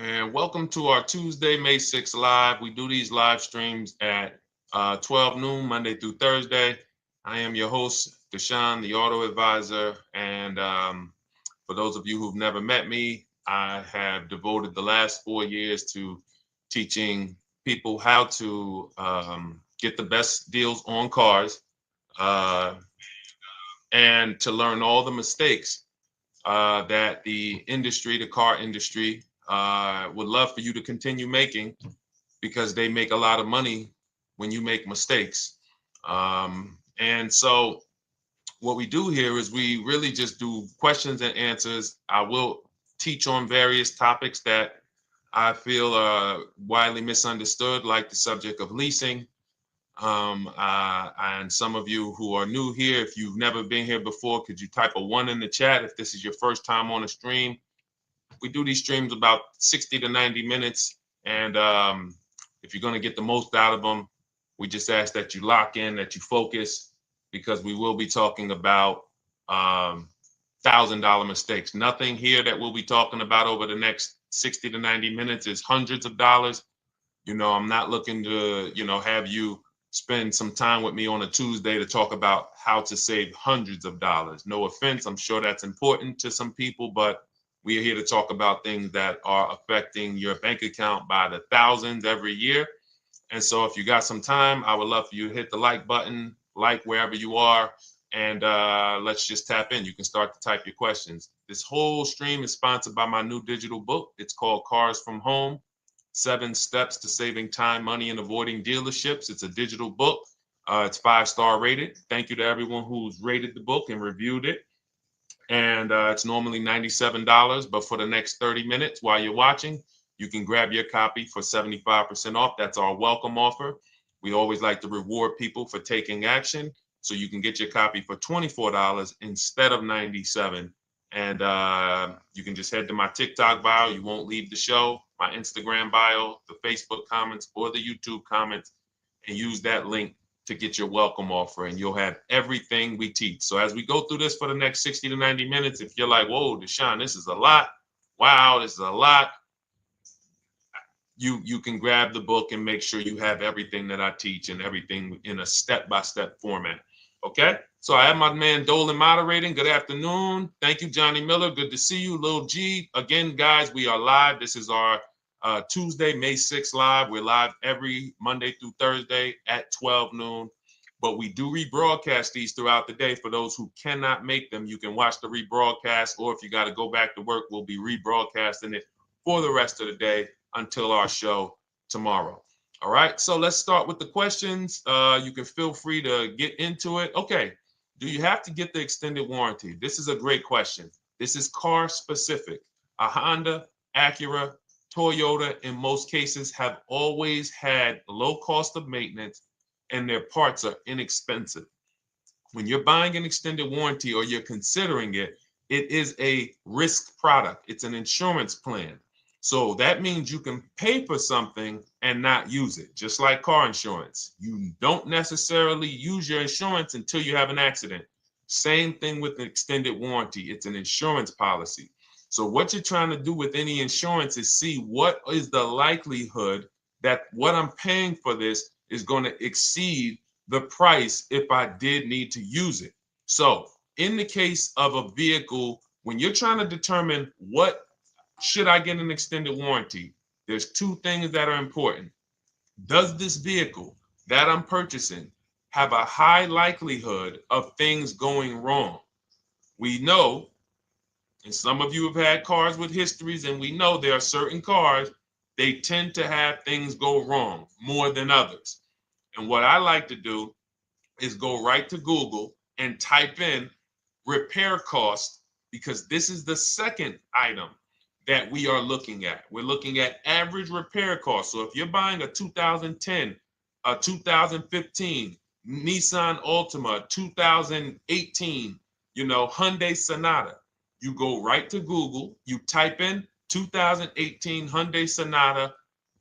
And welcome to our Tuesday, May 6th live. We do these live streams at 12 noon, Monday through Thursday. I am your host, Deshone the Auto Advisor. And for those of you who've never met me, I have devoted the last 4 years to teaching people how to get the best deals on cars uh, and to learn all the mistakes that the industry, the car industry, would love for you to continue making because they make a lot of money when you make mistakes. And so, what we do here is we really just do questions and answers. I will teach on various topics that I feel are widely misunderstood, like the subject of leasing. And some of you who are new here, if you've never been here before, could you type a one in the chat if this is your first time on a stream? We do these streams about 60 to 90 minutes. And if you're going to get the most out of them, we just ask that you lock in, that you focus, because we will be talking about $1,000 mistakes. Nothing here that we'll be talking about over the next 60 to 90 minutes is hundreds of dollars. I'm not looking to, have you spend some time with me on a Tuesday to talk about how to save hundreds of dollars. No offense, I'm sure that's important to some people, but we are here to talk about things that are affecting your bank account by the thousands every year. And so if you got some time, I would love for you to hit the like button, like wherever you are, and let's just tap in. You can start to type your questions. This whole stream is sponsored by my new digital book. It's called Cars from Home, 7 Steps to Saving Time, Money, and Avoiding Dealerships. It's a digital book. It's 5-star rated. Thank you to everyone who's rated the book and reviewed it. And it's normally $97, but for the next 30 minutes while you're watching, you can grab your copy for 75% off. That's our welcome offer. We always like to reward people for taking action. So you can get your copy for $24 instead of $97. And you can just head to my TikTok bio. You won't leave the show, my Instagram bio, the Facebook comments, or the YouTube comments, and use that link to get your welcome offer, and you'll have everything we teach. So as we go through this for the next 60 to 90 minutes, if you're like, whoa, Deshone, this is a lot. Wow, this is a lot. You can grab the book and make sure you have everything that I teach and everything in a step-by-step format. Okay? So I have my man Dolan moderating. Good afternoon. Thank you, Johnny Miller. Good to see you, Lil G. Again, guys, we are live. This is our Tuesday, May 6th live. We're live every Monday through Thursday at 12 noon. But we do rebroadcast these throughout the day. For those who cannot make them, you can watch the rebroadcast, or if you got to go back to work, we'll be rebroadcasting it for the rest of the day until our show tomorrow. All right, so let's start with the questions. You can feel free to get into it. Okay, do you have to get the extended warranty? This is a great question. This is car specific. A Honda, Acura, Toyota, in most cases, have always had low cost of maintenance and their parts are inexpensive. When you're buying an extended warranty or you're considering it, it is a risk product. It's an insurance plan. So that means you can pay for something and not use it, just like car insurance. You don't necessarily use your insurance until you have an accident. Same thing with an extended warranty. It's an insurance policy. So what you're trying to do with any insurance is see what is the likelihood that what I'm paying for this is going to exceed the price if I did need to use it. So in the case of a vehicle, when you're trying to determine what should I get an extended warranty, there's 2 things that are important. Does this vehicle that I'm purchasing have a high likelihood of things going wrong? We know, and some of you have had cars with histories, and we know there are certain cars, they tend to have things go wrong more than others. And what I like to do is go right to Google and type in repair cost, because this is the second item that we are looking at. We're looking at average repair cost. So if you're buying a 2010, a 2015 Nissan Altima, 2018, Hyundai Sonata, you go right to Google, you type in 2018 Hyundai Sonata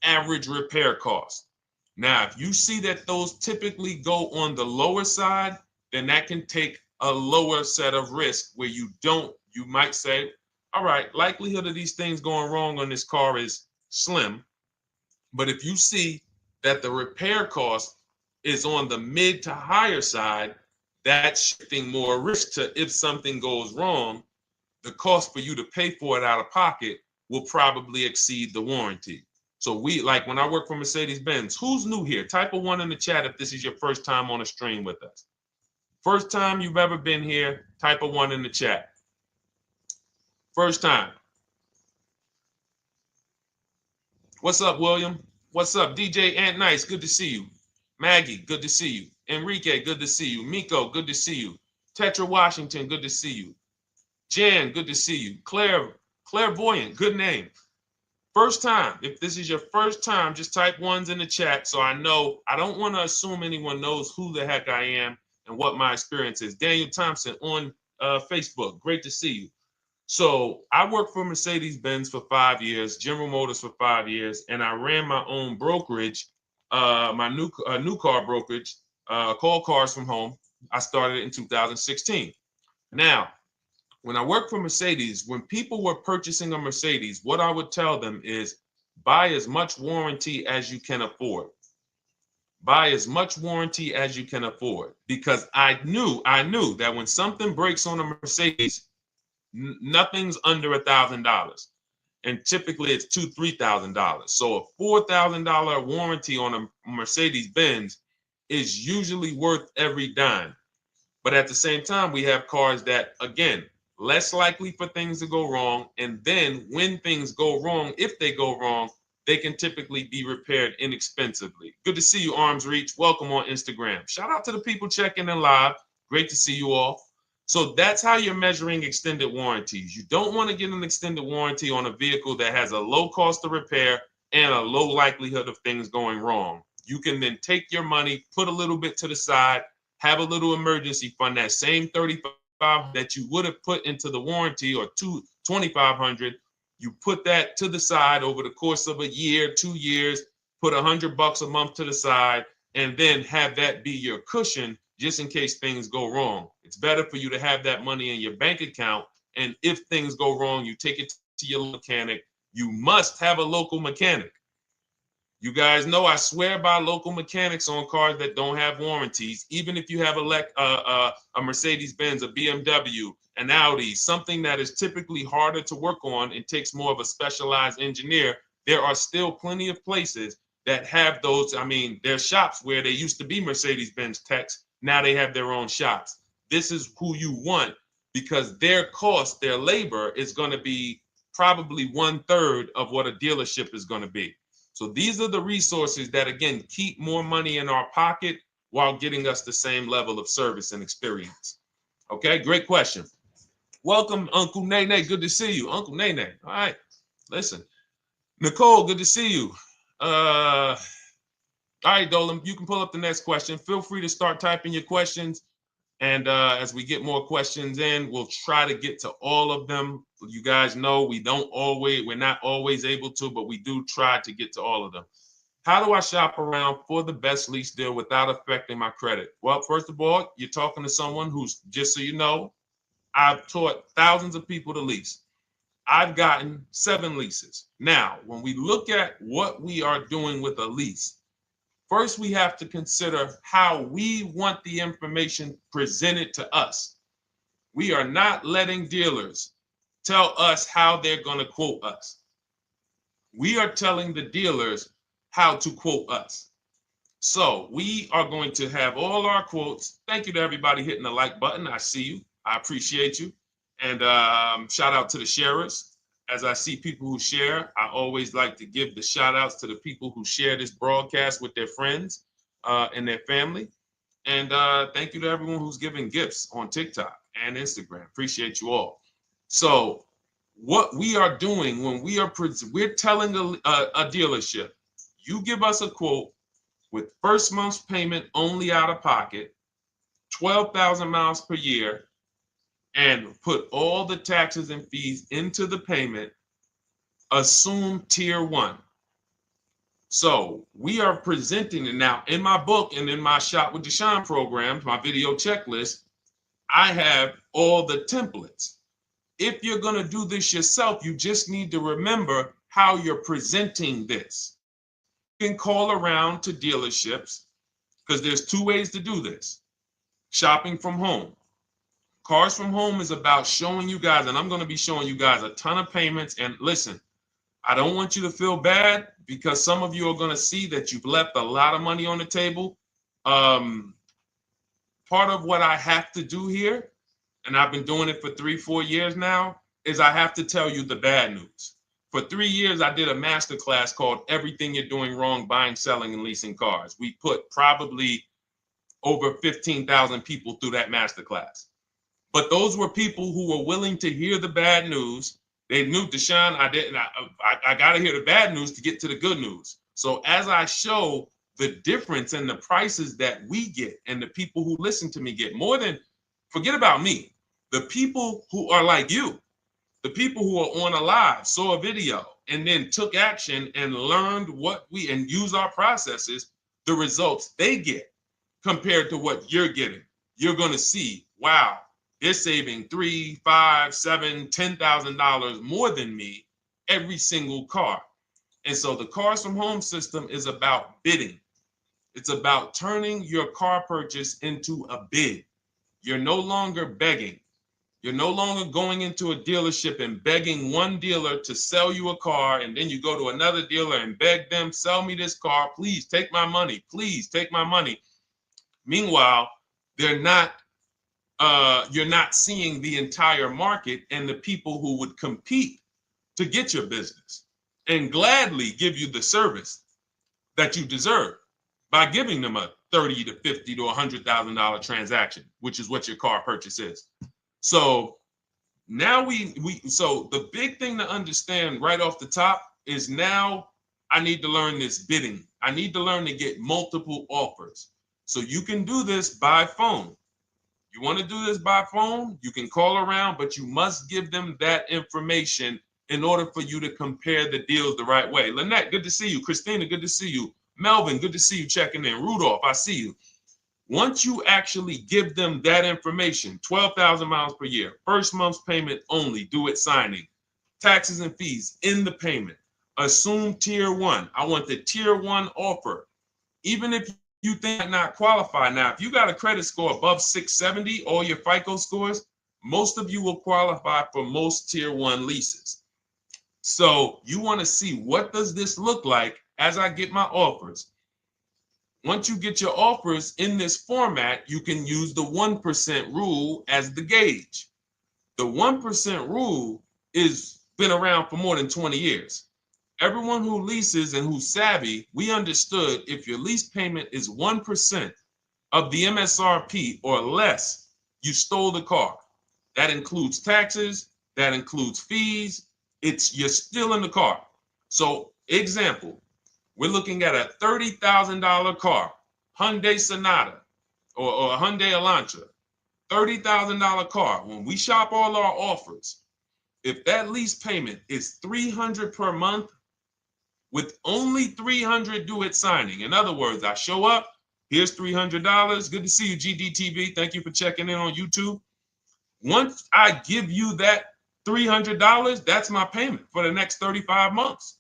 average repair cost. Now, if you see that those typically go on the lower side, then that can take a lower set of risk where you might say, all right, likelihood of these things going wrong on this car is slim. But if you see that the repair cost is on the mid to higher side, that's shifting more risk to if something goes wrong, the cost for you to pay for it out of pocket will probably exceed the warranty. So we, like when I work for Mercedes-Benz, who's new here? Type a 1 in the chat if this is your first time on a stream with us. First time you've ever been here, type a 1 in the chat. First time. What's up, William? What's up, DJ Ant Nice? Good to see you. Maggie, good to see you. Enrique, good to see you. Miko, good to see you. Tetra Washington, good to see you. Jan, good to see you. Clairvoyant, good name. First time. If this is your first time, just type 1s in the chat so I know. I don't want to assume anyone knows who the heck I am and what my experience is. Daniel Thompson on Facebook. Great to see you. So I worked for Mercedes-Benz for 5 years, General Motors for 5 years, and I ran my own brokerage, my new car brokerage, called Cars from Home. I started it in 2016. Now, when I worked for Mercedes, when people were purchasing a Mercedes, what I would tell them is buy as much warranty as you can afford. Buy as much warranty as you can afford, because I knew that when something breaks on a Mercedes, nothing's under $1,000, and typically it's $2,000-$3,000. So a $4,000 warranty on a Mercedes-Benz is usually worth every dime. But at the same time, we have cars that, again, less likely for things to go wrong, and then when things go wrong, if they go wrong, they can typically be repaired inexpensively. Good to see you, Arms Reach. Welcome on Instagram. Shout out to the people checking in live. Great to see you all. So that's how you're measuring extended warranties. You don't want to get an extended warranty on a vehicle that has a low cost of repair and a low likelihood of things going wrong. You can then take your money, put a little bit to the side, have a little emergency fund, that same $3,500 that you would have put into the warranty, or $2,500, you put that to the side over the course of a year, 2 years, put $100 a month to the side, and then have that be your cushion just in case things go wrong. It's better for you to have that money in your bank account, and if things go wrong, you take it to your mechanic. You must have a local mechanic. You guys know I swear by local mechanics on cars that don't have warranties. Even if you have a Mercedes-Benz, a BMW, an Audi, something that is typically harder to work on and takes more of a specialized engineer, there are still plenty of places that have those. I mean, there's shops where they used to be Mercedes-Benz techs. Now they have their own shops. This is who you want, because their cost, their labor is going to be probably 1/3 of what a dealership is going to be. So these are the resources that, again, keep more money in our pocket while getting us the same level of service and experience. Okay, great question. Welcome, Uncle Nene. Good to see you. Uncle Nene. All right, listen. Nicole, good to see you. All right, Dolan, you can pull up the next question. Feel free to start typing your questions. And as we get more questions in, we'll try to get to all of them. You guys know we're not always able to, but we do try to get to all of them. How do I shop around for the best lease deal without affecting my credit? Well, first of all, you're talking to someone who's, just so you know, I've taught thousands of people to lease. I've gotten 7 leases. Now, when we look at what we are doing with a lease, first, we have to consider how we want the information presented to us. We are not letting dealers tell us how they're going to quote us. We are telling the dealers how to quote us. So we are going to have all our quotes. Thank you to everybody hitting the like button. I see you. I appreciate you. And shout out to the sharers. As I see people who share, I always like to give the shout outs to the people who share this broadcast with their friends and their family. And thank you to everyone who's giving gifts on TikTok and Instagram. Appreciate you all. So what we are doing when we're telling a dealership, you give us a quote with first month's payment only out of pocket, 12,000 miles per year, and put all the taxes and fees into the payment, assume tier 1. So we are presenting it now in my book and in my Shop with Deshone programs, my video checklist. I have all the templates. If you're going to do this yourself, you just need to remember how you're presenting this. You can call around to dealerships because there's two ways to do this. Shopping from home. Cars from home is about showing you guys, and I'm going to be showing you guys a ton of payments. And listen, I don't want you to feel bad because some of you are going to see that you've left a lot of money on the table. Part of what I have to do here, and I've been doing it for 3-4 years now, is I have to tell you the bad news. For 3 years, I did a masterclass called Everything You're Doing Wrong Buying, Selling, and Leasing Cars. We put probably over 15,000 people through that masterclass. But those were people who were willing to hear the bad news. They knew, Deshone, I got to hear the bad news to get to the good news. So as I show the difference in the prices that we get and the people who listen to me get, more than, forget about me, the people who are like you, the people who are on a live, saw a video, and then took action and learned and use our processes, the results they get compared to what you're getting. You're going to see, wow, they're saving $3,000, $5,000, $7,000, $10,000 more than me every single car. And so the Cars from Home system is about bidding. It's about turning your car purchase into a bid. You're no longer begging. You're no longer going into a dealership and begging one dealer to sell you a car, and then you go to another dealer and beg them, sell me this car, please take my money, please take my money. Meanwhile, you're not seeing the entire market and the people who would compete to get your business and gladly give you the service that you deserve by giving them a $30,000 to $50,000 to $100,000 transaction, which is what your car purchase is. So now so the big thing to understand right off the top is now I need to learn this bidding. I need to learn to get multiple offers. So you can do this by phone. You want to do this by phone, you can call around, but you must give them that information in order for you to compare the deals the right way. Lynette, good to see you. Christina, good to see you. Melvin, good to see you checking in. Rudolph, I see you. Once you actually give them that information, 12,000 miles per year, first month's payment only, due at signing, taxes and fees in the payment, assume tier one. I want the tier one offer. Even if you think I not qualify. Now, if you got a credit score above 670, all your FICO scores, most of you will qualify for most tier one leases. So you want to see, what does this look like as I get my offers? Once you get your offers in this format, you can use the 1% rule as the gauge. The 1% rule is been around for more than 20 years. Everyone who leases and who's savvy, we understood if your lease payment is 1% of the MSRP or less, you stole the car. That includes taxes, that includes fees. You're still in the car. So example, we're looking at a $30,000 car, Hyundai Sonata or a Hyundai Elantra, $30,000 car. When we shop all our offers, if that lease payment is $300 per month, with only $300 due at signing. In other words, I show up, here's $300. Good to see you, GDTV. Thank you for checking in on YouTube. Once I give you that $300, that's my payment for the next 35 months.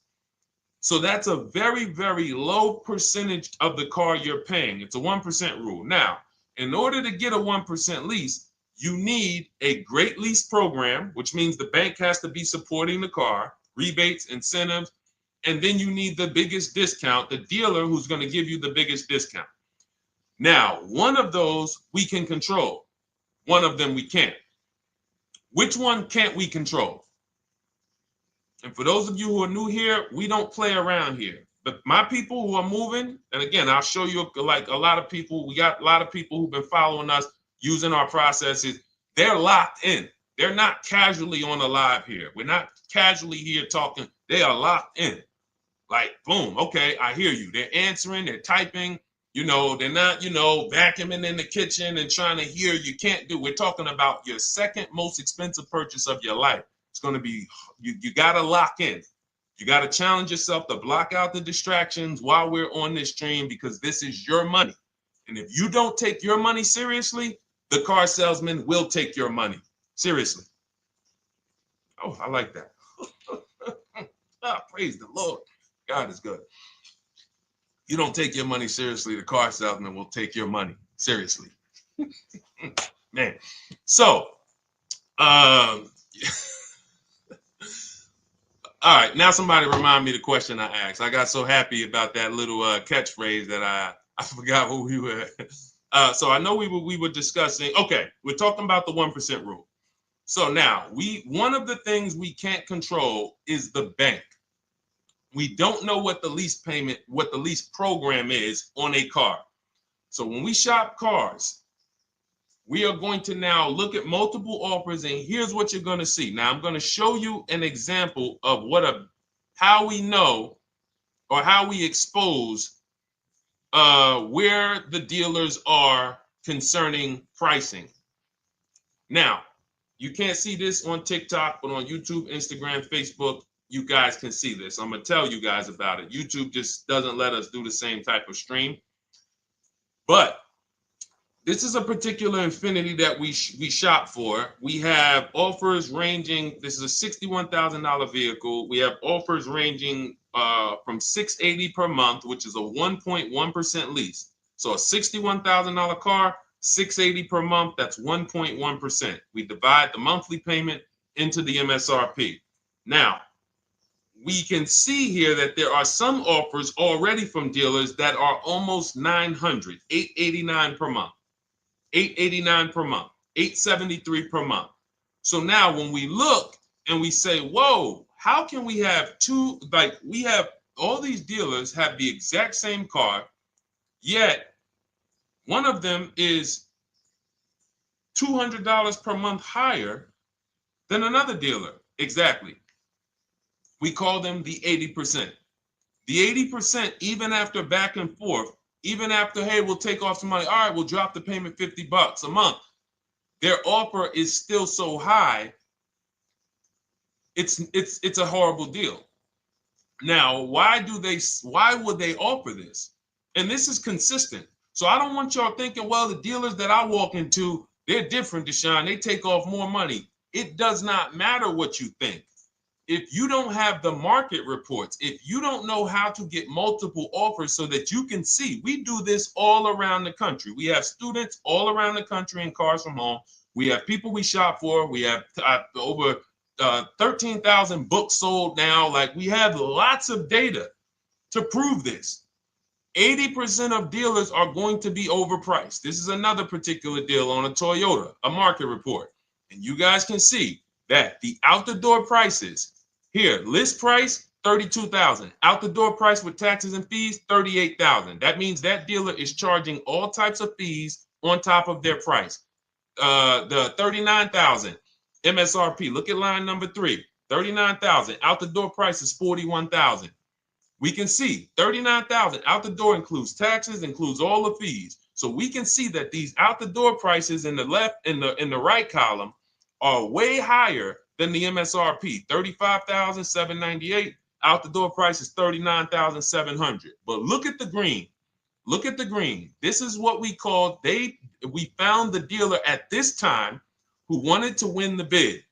So that's a very, very low percentage of the car you're paying. It's a 1% rule. Now, in order to get a 1% lease, you need a great lease program, which means the bank has to be supporting the car, rebates, incentives, and then you need the biggest discount, the dealer who's going to give you the biggest discount. Now, one of those we can control. One of them we can't. Which one can't we control? And for those of you who are new here, we don't play around here. But my people who are moving, and again, I'll show you, like a lot of people, we got a lot of people who've been following us, using our processes. They're locked in. They're not casually on a live here. We're not casually here talking. They are locked in. Like, boom, okay, I hear you. They're answering, they're typing, they're not, vacuuming in the kitchen and trying to hear. You can't do. We're talking about your second most expensive purchase of your life. It's going to be, you got to lock in. You got to challenge yourself to block out the distractions while we're on this stream, because this is your money. And if you don't take your money seriously, the car salesman will take your money seriously. Oh, I like that. Praise the Lord. God is good. You don't take your money seriously, the car salesman will take your money seriously. Man. So, all right, now somebody remind me the question I asked. I got so happy about that little catchphrase that I forgot who we were. So I know we were discussing. Okay, we're talking about the 1% rule. So now one of the things we can't control is the bank. We don't know what the lease program is on a car. So when we shop cars, we are going to now look at multiple offers, and here's what you're going to see. Now I'm going to show you an example of how we know or how we expose where the dealers are concerning pricing. Now, you can't see this on TikTok, but on YouTube, Instagram, Facebook, you guys can see this. I'm going to tell you guys about it. YouTube just doesn't let us do the same type of stream. But this is a particular Infinity that we shop for. We have offers ranging, this is a $61,000 vehicle. We have offers ranging from $680 per month, which is a 1.1% lease. So a $61,000 car, $680 per month, that's 1.1%. We divide the monthly payment into the MSRP. Now, we can see here that there are some offers already from dealers that are almost $900, $889 per month, $889 per month, $873 per month. So now when we look and we say, whoa, how can we have we have all these dealers have the exact same car, yet one of them is $200 per month higher than another dealer. Exactly. We call them the 80%. The 80%, even after back and forth, even after, hey, we'll take off some money. All right, we'll drop the payment $50 a month. Their offer is still so high. It's a horrible deal. Now, why would they offer this? And this is consistent. So I don't want y'all thinking, well, the dealers that I walk into, they're different, Deshone. They take off more money. It does not matter what you think. If you don't have the market reports, if you don't know how to get multiple offers so that you can see, we do this all around the country. We have students all around the country in Cars from Home. We have people we shop for. We have over 13,000 books sold now. Like, we have lots of data to prove this. 80% of dealers are going to be overpriced. This is another particular deal on a Toyota, a market report. And you guys can see that the out-the-door prices here, list price, $32,000. Out-the-door price with taxes and fees, $38,000. That means that dealer is charging all types of fees on top of their price. The $39,000 MSRP. Look at line number 3. $39,000. Out-the-door price is $41,000. We can see $39,000 out the door includes taxes, includes all the fees. So we can see that these out the door prices in the left, in the right column, are way higher than the MSRP. $35,798. Out the door price is $39,700. But look at the green. Look at the green. This is what we call we found the dealer at this time who wanted to win the bid.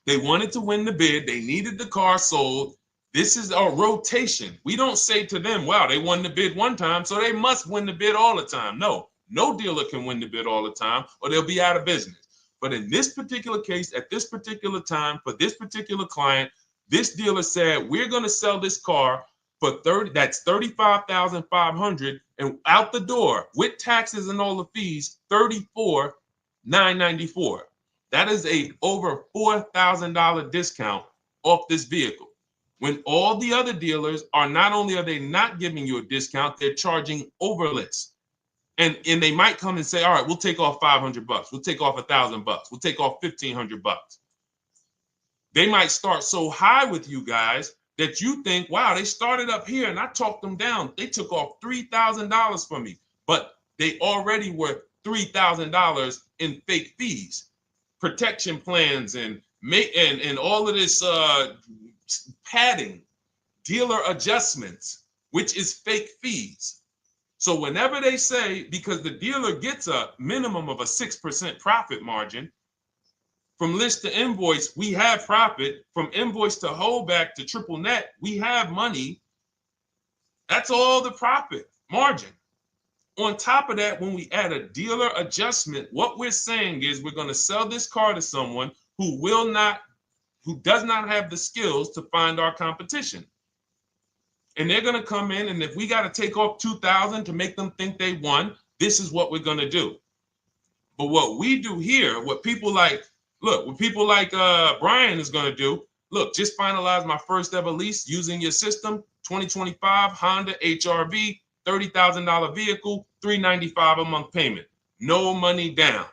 They wanted to win the bid. They needed the car sold. This is a rotation. We don't say to them, wow, they won the bid one time, so they must win the bid all the time. No dealer can win the bid all the time, or they'll be out of business. But in this particular case, at this particular time, for this particular client, this dealer said, we're going to sell this car for that's $35,500, and out the door with taxes and all the fees, $34,994. That is a over $4,000 discount off this vehicle. When all the other dealers are not only are they not giving you a discount, they're charging over list. And they might come and say, all right, we'll take off $500. We'll take off $1,000. We'll take off $1,500. They might start so high with you guys that you think, wow, they started up here and I talked them down. They took off $3,000 from me, but they already were $3,000 in fake fees, protection plans, and all of this padding, dealer adjustments, which is fake fees. So whenever they say, because the dealer gets a minimum of a 6% profit margin From list to invoice, we have profit. From invoice to holdback to triple net, we have money. That's all the profit margin. On top of that, when we add a dealer adjustment, what we're saying is we're going to sell this car to someone who does not have the skills to find our competition. And they're going to come in, and if we got to take off $2,000 to make them think they won, this is what we're going to do. But what we do here, what people like Brian is going to do, look, just finalize my first ever lease using your system, 2025 Honda HRV, $30,000 vehicle, $395 a month payment, no money down.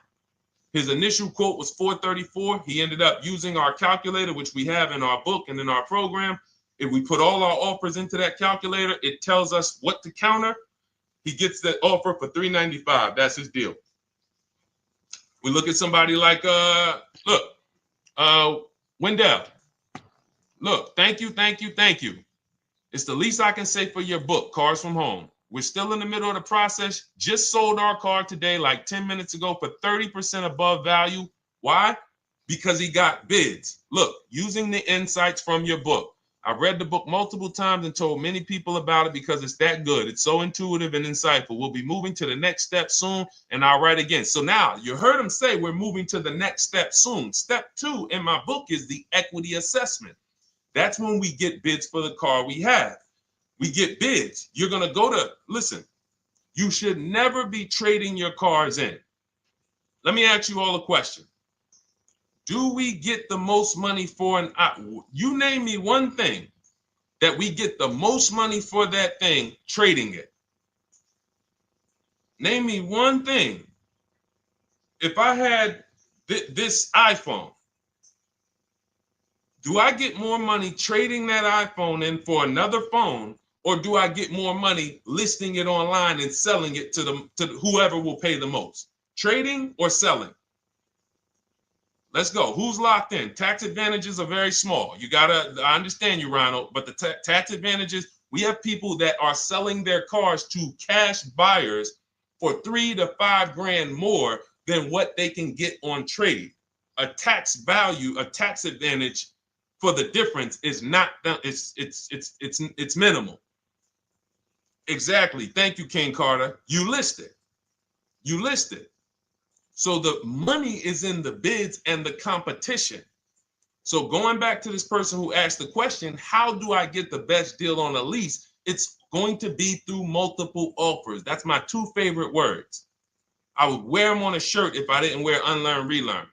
His initial quote was $434. He ended up using our calculator, which we have in our book and in our program. If we put all our offers into that calculator, it tells us what to counter. He gets that offer for $395. That's his deal. We look at somebody like, Wendell. Look, thank you. It's the least I can say for your book, Cars from Home. We're still in the middle of the process. Just sold our car today, like 10 minutes ago, for 30% above value. Why? Because he got bids. Look, using the insights from your book. I've read the book multiple times and told many people about it because it's that good. It's so intuitive and insightful. We'll be moving to the next step soon, and I'll write again. So now you heard him say we're moving to the next step soon. Step 2 in my book is the equity assessment. That's when we get bids for the car we have. We get bids. You're going to go to, listen, you should never be trading your cars in. Let me ask you all a question. Do we get the most money for you name me one thing that we get the most money for that thing trading it. Name me one thing. If I had this iPhone, do I get more money trading that iPhone in for another phone, or do I get more money listing it online and selling it to whoever will pay the most? Trading or selling? Let's go. Who's locked in? Tax advantages are very small. I understand you, Ronald, but the tax advantages, we have people that are selling their cars to cash buyers for $3,000 to $5,000 more than what they can get on trade. A tax advantage for the difference is not, it's minimal. Exactly. Thank you, King Carter. You listed. So the money is in the bids and the competition. So going back to this person who asked the question, how do I get the best deal on a lease? It's going to be through multiple offers. That's my 2 favorite words. I would wear them on a shirt if I didn't wear unlearn, relearn.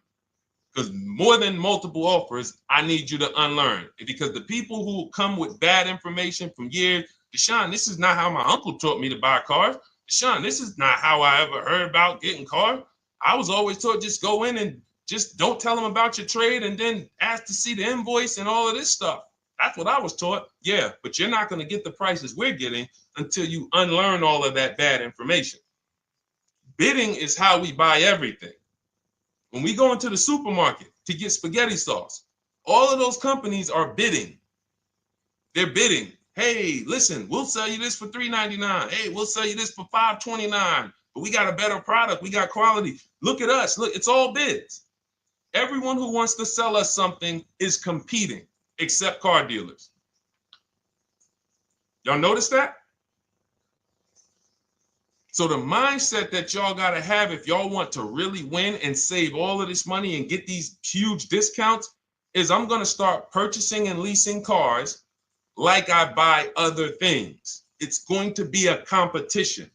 Because more than multiple offers, I need you to unlearn. Because the people who come with bad information from years, Deshone, this is not how my uncle taught me to buy cars. Deshone, this is not how I ever heard about getting cars. I was always taught just go in and just don't tell them about your trade and then ask to see the invoice and all of this stuff. That's what I was taught. Yeah, but you're not going to get the prices we're getting until you unlearn all of that bad information. Bidding is how we buy everything. When we go into the supermarket to get spaghetti sauce, all of those companies are bidding. They're bidding. Hey, listen, we'll sell you this for $3.99. Hey, we'll sell you this for $5.29. But we got a better product. We got quality. Look at us. Look, it's all bids. Everyone who wants to sell us something is competing, except car dealers. Y'all notice that? So the mindset that y'all got to have if y'all want to really win and save all of this money and get these huge discounts is I'm going to start purchasing and leasing cars like I buy other things. It's going to be a competition.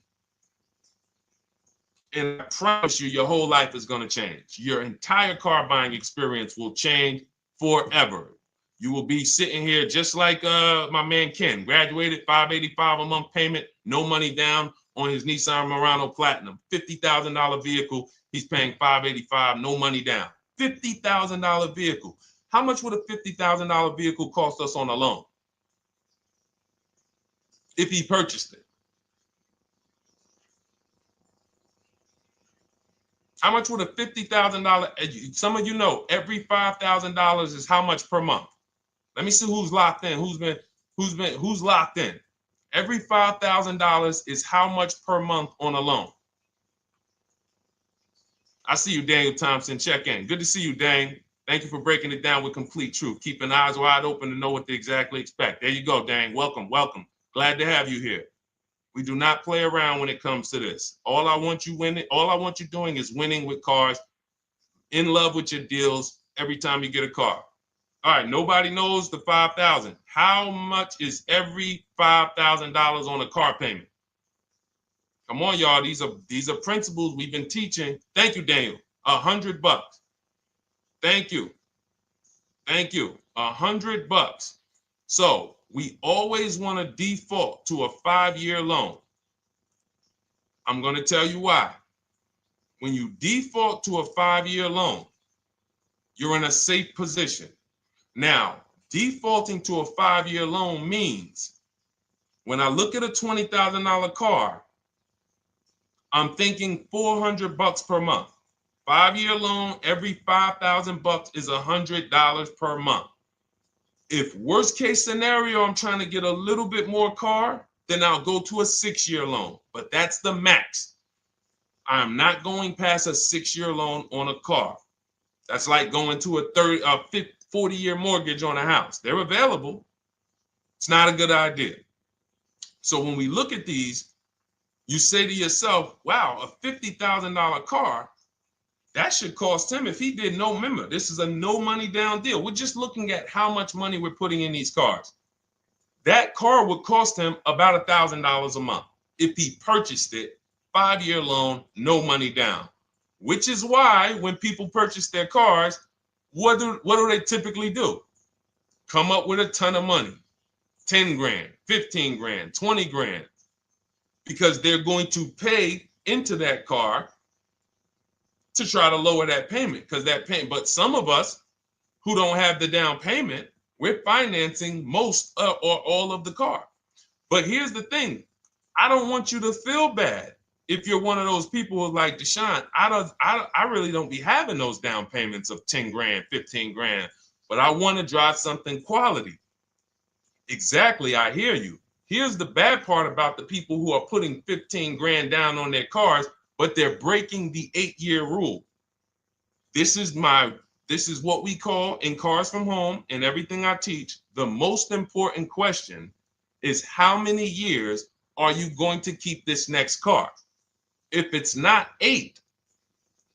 And I promise you, your whole life is going to change. Your entire car buying experience will change forever. You will be sitting here just like my man Ken, graduated, $585 a month payment, no money down on his Nissan Murano Platinum, $50,000 vehicle. He's paying $585, no money down. $50,000 vehicle. How much would a $50,000 vehicle cost us on a loan if he purchased it? How much would a $50,000? Some of you know every $5,000 is how much per month. Let me see who's locked in. Who's locked in? Every $5,000 is how much per month on a loan. I see you, Daniel Thompson. Check in. Good to see you, Dane. Thank you for breaking it down with complete truth. Keeping eyes wide open to know what to exactly expect. There you go, Dang. Welcome, welcome. Glad to have you here. We do not play around when it comes to this. All I want you doing is winning with cars, in love with your deals every time you get a car. All right, nobody knows the 5,000. How much is every $5,000 on a car payment? Come on, y'all. These are principles we've been teaching. Thank you, Daniel. $100. Thank you. Thank you. $100. So we always want to default to a 5-year loan. I'm going to tell you why. When you default to a 5-year loan, you're in a safe position. Now, defaulting to a 5-year loan means when I look at a $20,000 car, I'm thinking $400 per month. 5-year loan, every $5,000 is $100 per month. If worst case scenario, I'm trying to get a little bit more car, then I'll go to a 6-year loan. But that's the max. I'm not going past a 6-year loan on a car. That's like going to a 40-year mortgage on a house. They're available. It's not a good idea. So when we look at these, you say to yourself, wow, a $50,000 car, that should cost him, if he did no, remember, this is a no money down deal. We're just looking at how much money we're putting in these cars. That car would cost him about $1,000 a month if he purchased it, 5-year loan, no money down. Which is why when people purchase their cars, what do they typically do? Come up with a ton of money, 10 grand, 15 grand, 20 grand, because they're going to pay into that car to try to lower that payment, because that payment. But some of us who don't have the down payment, we're financing most or all of the car. But here's the thing. I don't want you to feel bad if you're one of those people who's like, Deshone, I really don't be having those down payments of 10 grand, 15 grand, but I want to drive something quality. Exactly, I hear you. Here's the bad part about the people who are putting 15 grand down on their cars, but they're breaking the 8-year rule. This is what we call in Cars from Home and everything I teach, the most important question is how many years are you going to keep this next car? If it's not 8,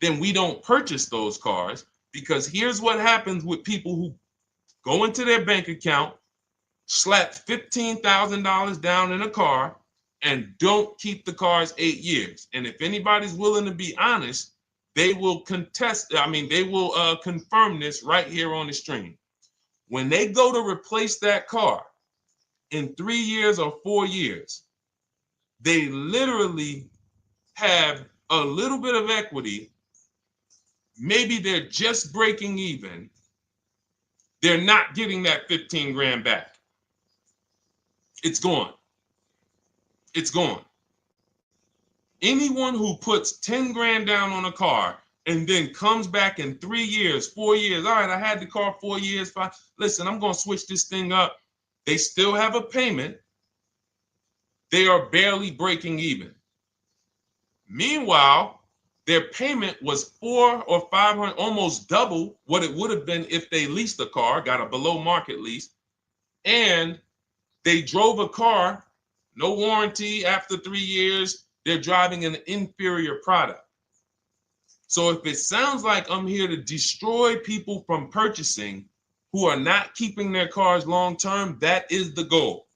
then we don't purchase those cars, because here's what happens with people who go into their bank account, slap $15,000 down in a car, and don't keep the cars 8 years. And if anybody's willing to be honest, they will confirm this right here on the stream. When they go to replace that car in 3 years or 4 years, they literally have a little bit of equity. Maybe they're just breaking even. They're not getting that 15 grand back. It's gone. It's gone. Anyone who puts 10 grand down on a car and then comes back in 3 years, 4 years, all right, I had the car 4 years, 5, listen, I'm going to switch this thing up. They still have a payment. They are barely breaking even. Meanwhile, their payment was 400 or 500, almost double what it would have been if they leased a car, got a below market lease, and they drove a car, no warranty after 3 years. They're driving an inferior product. So if it sounds like I'm here to destroy people from purchasing who are not keeping their cars long term, that is the goal.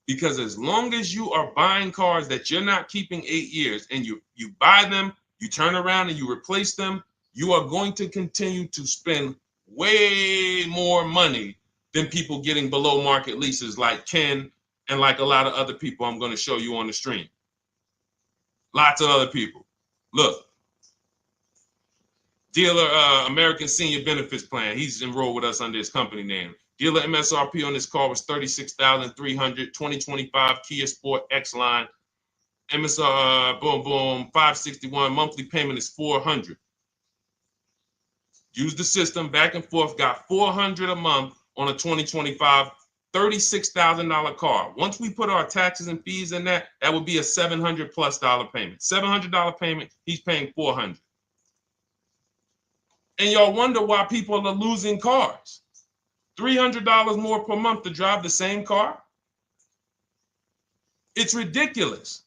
Because as long as you are buying cars that you're not keeping 8 years and you buy them, you turn around and you replace them, you are going to continue to spend way more money than people getting below market leases like Ken and like a lot of other people I'm going to show you on the stream. Lots of other people. Look, dealer American Senior Benefits Plan. He's enrolled with us under his company name. Dealer MSRP on this car was $36,300. 2025 Kia Sport X line. MSR boom 561. Monthly payment is $400. Use the system back and forth. Got $400 a month on a 2025 $36,000 car. Once we put our taxes and fees in that would be a $700+ payment. $700 payment. He's paying $400. And y'all wonder why people are losing cars. $300 more per month to drive the same car. It's ridiculous.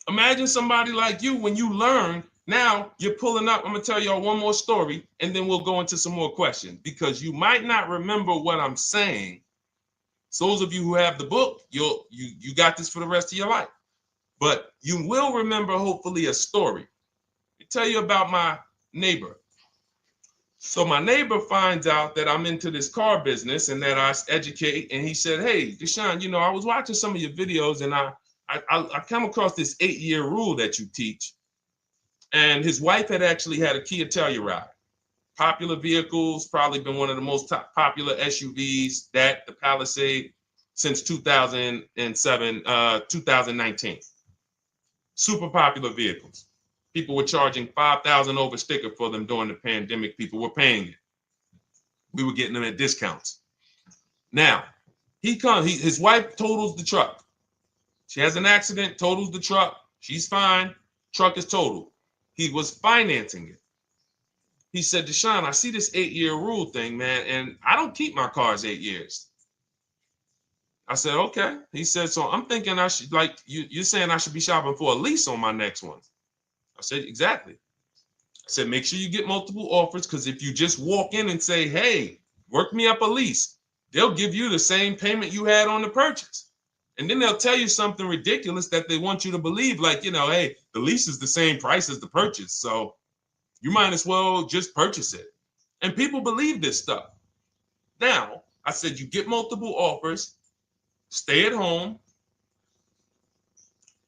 Imagine somebody like you, when you learn, now you're pulling up. I'm going to tell y'all one more story, and then we'll go into some more questions, because you might not remember what I'm saying. So those of you who have the book, you got this for the rest of your life. But you will remember, hopefully, a story. I tell you about my neighbor. So my neighbor finds out that I'm into this car business and that I educate. And he said, "Hey, Deshone, I was watching some of your videos, and I come across this 8-year rule that you teach." And his wife had actually had a Kia Telluride. Popular vehicles, probably been one of the most popular SUVs, that the Palisade, since 2007, 2019. Super popular vehicles. People were charging $5,000 over sticker for them during the pandemic. People were paying it. We were getting them at discounts. Now, his wife totals the truck. She has an accident, totals the truck. She's fine. Truck is totaled. He was financing it. He said, "Deshone, I see this 8-year rule thing, man, and I don't keep my cars 8 years." I said, "Okay." He said, "So I'm thinking I should, like, you're saying I should be shopping for a lease on my next one." I said, "Exactly." I said, "Make sure you get multiple offers, because if you just walk in and say, 'Hey, work me up a lease,' they'll give you the same payment you had on the purchase. And then they'll tell you something ridiculous that they want you to believe, like, hey, the lease is the same price as the purchase, so you might as well just purchase it." And people believe this stuff. Now, I said, you get multiple offers, stay at home.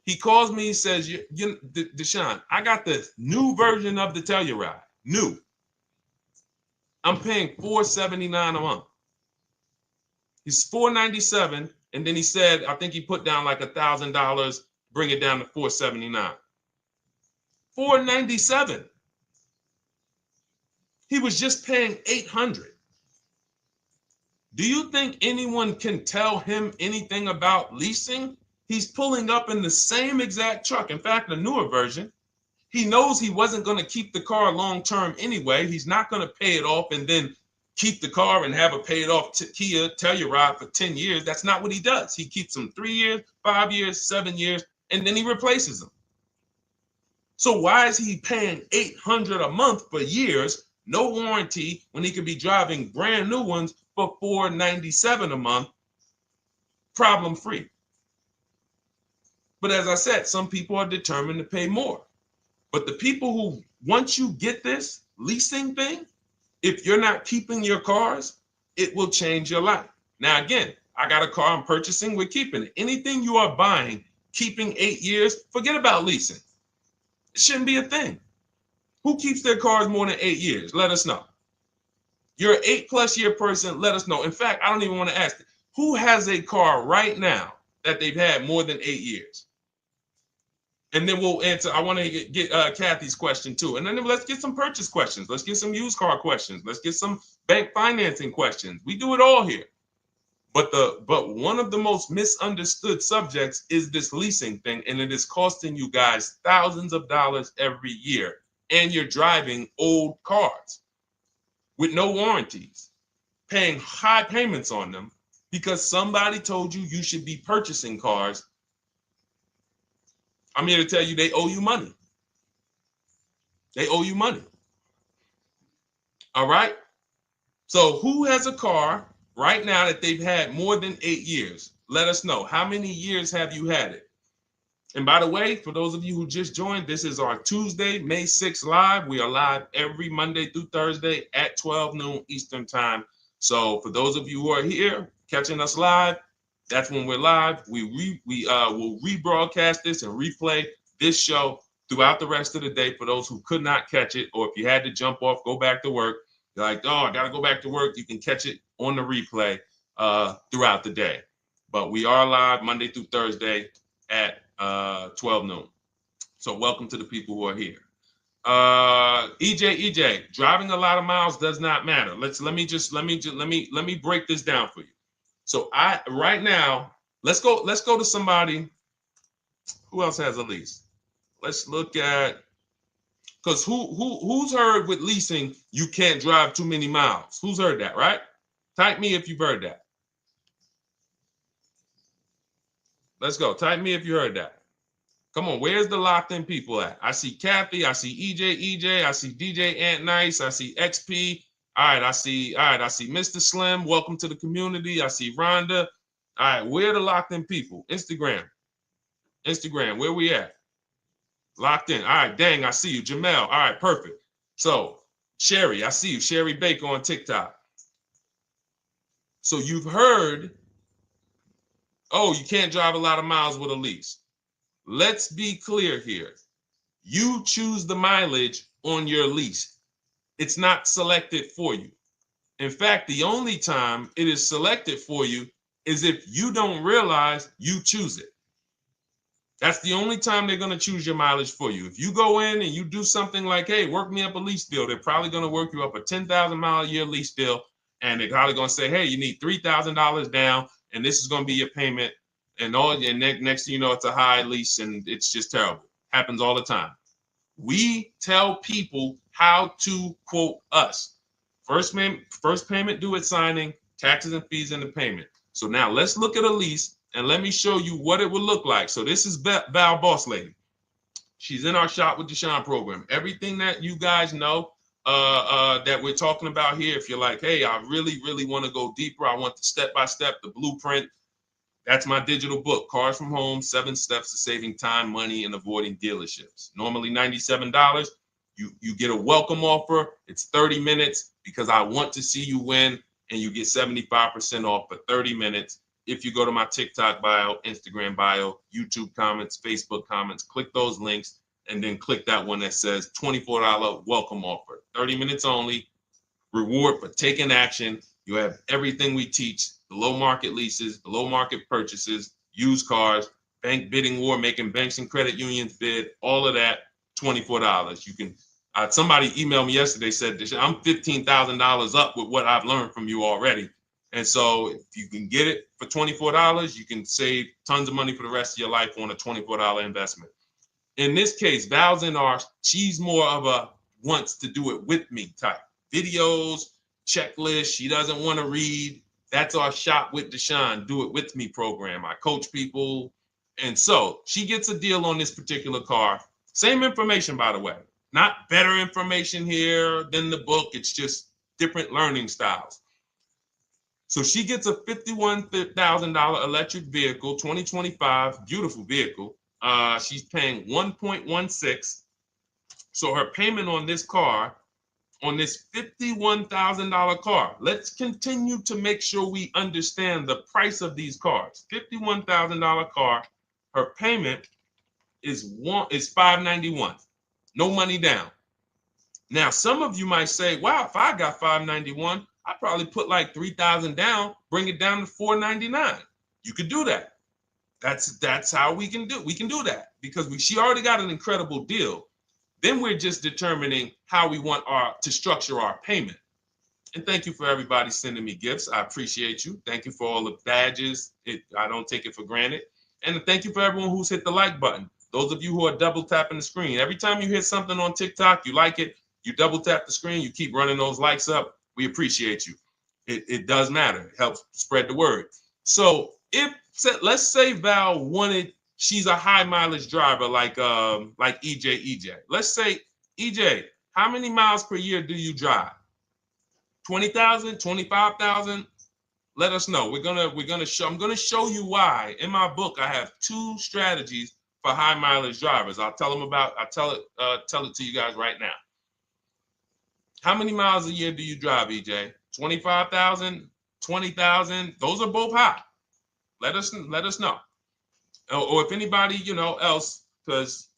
He calls me, he says, "Deshone, I got the new version of the Telluride, new. I'm paying $479 a month." He's $497, and then he said, I think he put down like $1,000, bring it down to $479. $497. He was just paying $800. Do you think anyone can tell him anything about leasing? He's pulling up in the same exact truck. In fact, the newer version. He knows he wasn't going to keep the car long term anyway. He's not going to pay it off and then keep the car and have a paid off Kia Telluride for 10 years. That's not what he does. He keeps them 3 years, 5 years, 7 years, and then he replaces them. So why is he paying $800 a month for years, no warranty, when he could be driving brand new ones for $497 a month, problem free? But as I said, some people are determined to pay more. But the people who, once you get this leasing thing, if you're not keeping your cars, it will change your life. Now, again, I got a car I'm purchasing, we're keeping it. Anything you are buying, keeping 8 years, forget about leasing. It shouldn't be a thing. Who keeps their cars more than 8 years? Let us know. You're an 8+ year person, let us know. In fact, I don't even want to ask, who has a car right now that they've had more than 8 years? And then we'll answer. I want to get Kathy's question too. And then let's get some purchase questions. Let's get some used car questions. Let's get some bank financing questions. We do it all here. But one of the most misunderstood subjects is this leasing thing, and it is costing you guys thousands of dollars every year. And you're driving old cars with no warranties, paying high payments on them because somebody told you you should be purchasing cars. I'm here to tell you they owe you money. They owe you money. All right? So who has a car right now that they've had more than 8 years? Let us know. How many years have you had it? And by the way, for those of you who just joined, this is our Tuesday, May 6th live. We are live every Monday through Thursday at 12 noon Eastern time. So for those of you who are here catching us live, that's when we're live. We will rebroadcast this and replay this show throughout the rest of the day for those who could not catch it, or if you had to jump off, go back to work. You're like, "Oh, I got to go back to work." You can catch it on the replay throughout the day. But we are live Monday through Thursday at 12 noon. So welcome to the people who are here. EJ, driving a lot of miles does not matter. Let me break this down for you. So right now, let's go to somebody who else has a lease. Let's look at Because who's heard with leasing, you can't drive too many miles? Who's heard that, right? Type me if you've heard that. Let's go. Type me if you heard that. Come on, where's the locked in people at? I see Kathy, I see EJ, I see DJ Ant Nice, I see XP. All right, I see Mr. Slim. Welcome to the community. I see Rhonda. All right, where are the locked in people? Instagram, where we at? Locked in. All right, dang, I see you. Jamel. All right, perfect. So, Sherry, I see you. Sherry Baker on TikTok. So you've heard, oh, you can't drive a lot of miles with a lease. Let's be clear here. You choose the mileage on your lease. It's not selected for you. In fact, the only time it is selected for you is if you don't realize you choose it. That's the only time they're going to choose your mileage for you. If you go in and you do something like, hey, work me up a lease deal, they're probably going to work you up a 10,000 mile a year lease deal. And they're probably going to say, hey, you need $3,000 down, and this is going to be your payment. And next thing you know, it's a high lease, and it's just terrible. Happens all the time. We tell people how to quote us. First payment due at signing, taxes and fees in the payment. So now let's look at a lease, and let me show you what it would look like. So this is Val Boss Lady. She's in our Shop with Deshone program. Everything that you guys know that we're talking about here, if you're like, hey, I really, really want to go deeper, I want the step-by-step, the blueprint, that's my digital book, Cars from Home, 7 Steps to Saving Time, Money, and Avoiding Dealerships. Normally $97. You get a welcome offer. It's 30 minutes because I want to see you win, and you get 75% off for 30 minutes. If you go to my TikTok bio, Instagram bio, YouTube comments, Facebook comments, click those links, and then click that one that says $24 welcome offer. 30 minutes only. Reward for taking action. You have everything we teach, the low market leases, the low market purchases, used cars, bank bidding war, making banks and credit unions bid, all of that, $24. You can, somebody emailed me yesterday, said, I'm $15,000 up with what I've learned from you already. And so if you can get it for $24, you can save tons of money for the rest of your life on a $24 investment. In this case, Val's in our, she's more of a wants to do it with me type. Videos, checklist, she doesn't want to read. That's our Shop with Deshone, do it with me program. I coach people. And so she gets a deal on this particular car. Same information, by the way. Not better information here than the book. It's just different learning styles. So she gets a $51,000 electric vehicle, 2025, beautiful vehicle. She's paying 1.16. So her payment on this car, on this $51,000 car, let's continue to make sure we understand the price of these cars. $51,000 car, her payment is $591. No money down. Now, some of you might say, wow, if I got $591, I'd probably put like $3,000 down, bring it down to $499. You could do that. That's how we can do. We can do that because she already got an incredible deal. Then we're just determining how we want to structure our payment. And thank you for everybody sending me gifts. I appreciate you. Thank you for all the badges. I don't take it for granted. And thank you for everyone who's hit the like button. Those of you who are double tapping the screen. Every time you hit something on TikTok, you like it, you double tap the screen, you keep running those likes up. We appreciate you. It does matter. It helps spread the word. So let's say Val wanted, she's a high mileage driver like EJ. Let's say, EJ, how many miles per year do you drive? 20,000, 25,000? Let us know. I'm gonna show you why. In my book, I have 2 strategies for high mileage drivers. I'll tell it to you guys right now. How many miles a year do you drive, EJ? 25,000, 20,000? Those are both high. Let us know. Or if anybody, else, because,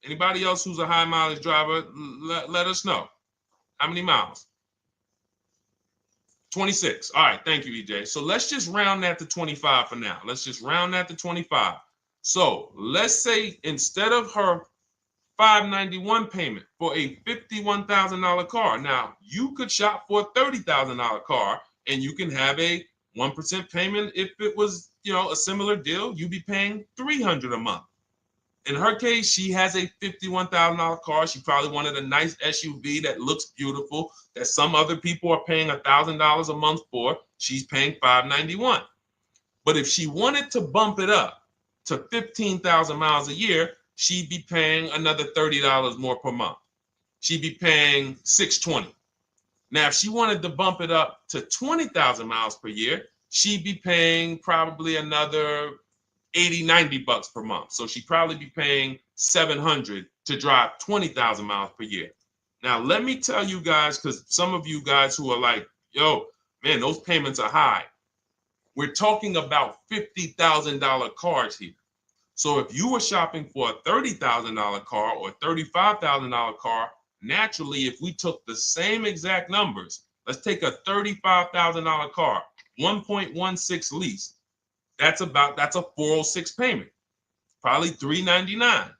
anybody else who's a high mileage driver, let us know. How many miles? 26. All right. Thank you, EJ. So let's just round that to 25 for now. Let's just round that to 25. So let's say instead of her $591 payment for a $51,000 car, now you could shop for a $30,000 car and you can have a 1% payment. If it was, a similar deal, you'd be paying $300 a month. In her case, she has a $51,000 car. She probably wanted a nice SUV that looks beautiful, that some other people are paying $1,000 a month for. She's paying $591. But if she wanted to bump it up to 15,000 miles a year, she'd be paying another $30 more per month. She'd be paying $620. Now, if she wanted to bump it up to 20,000 miles per year, she'd be paying probably another 80, 90 bucks per month. So she'd probably be paying 700 to drive 20,000 miles per year. Now, let me tell you guys, because some of you guys who are like, yo, man, those payments are high. We're talking about $50,000 cars here. So if you were shopping for a $30,000 car or a $35,000 car, naturally, if we took the same exact numbers, let's take a $35,000 car, 1.16 lease. That's a 406 payment, probably $399.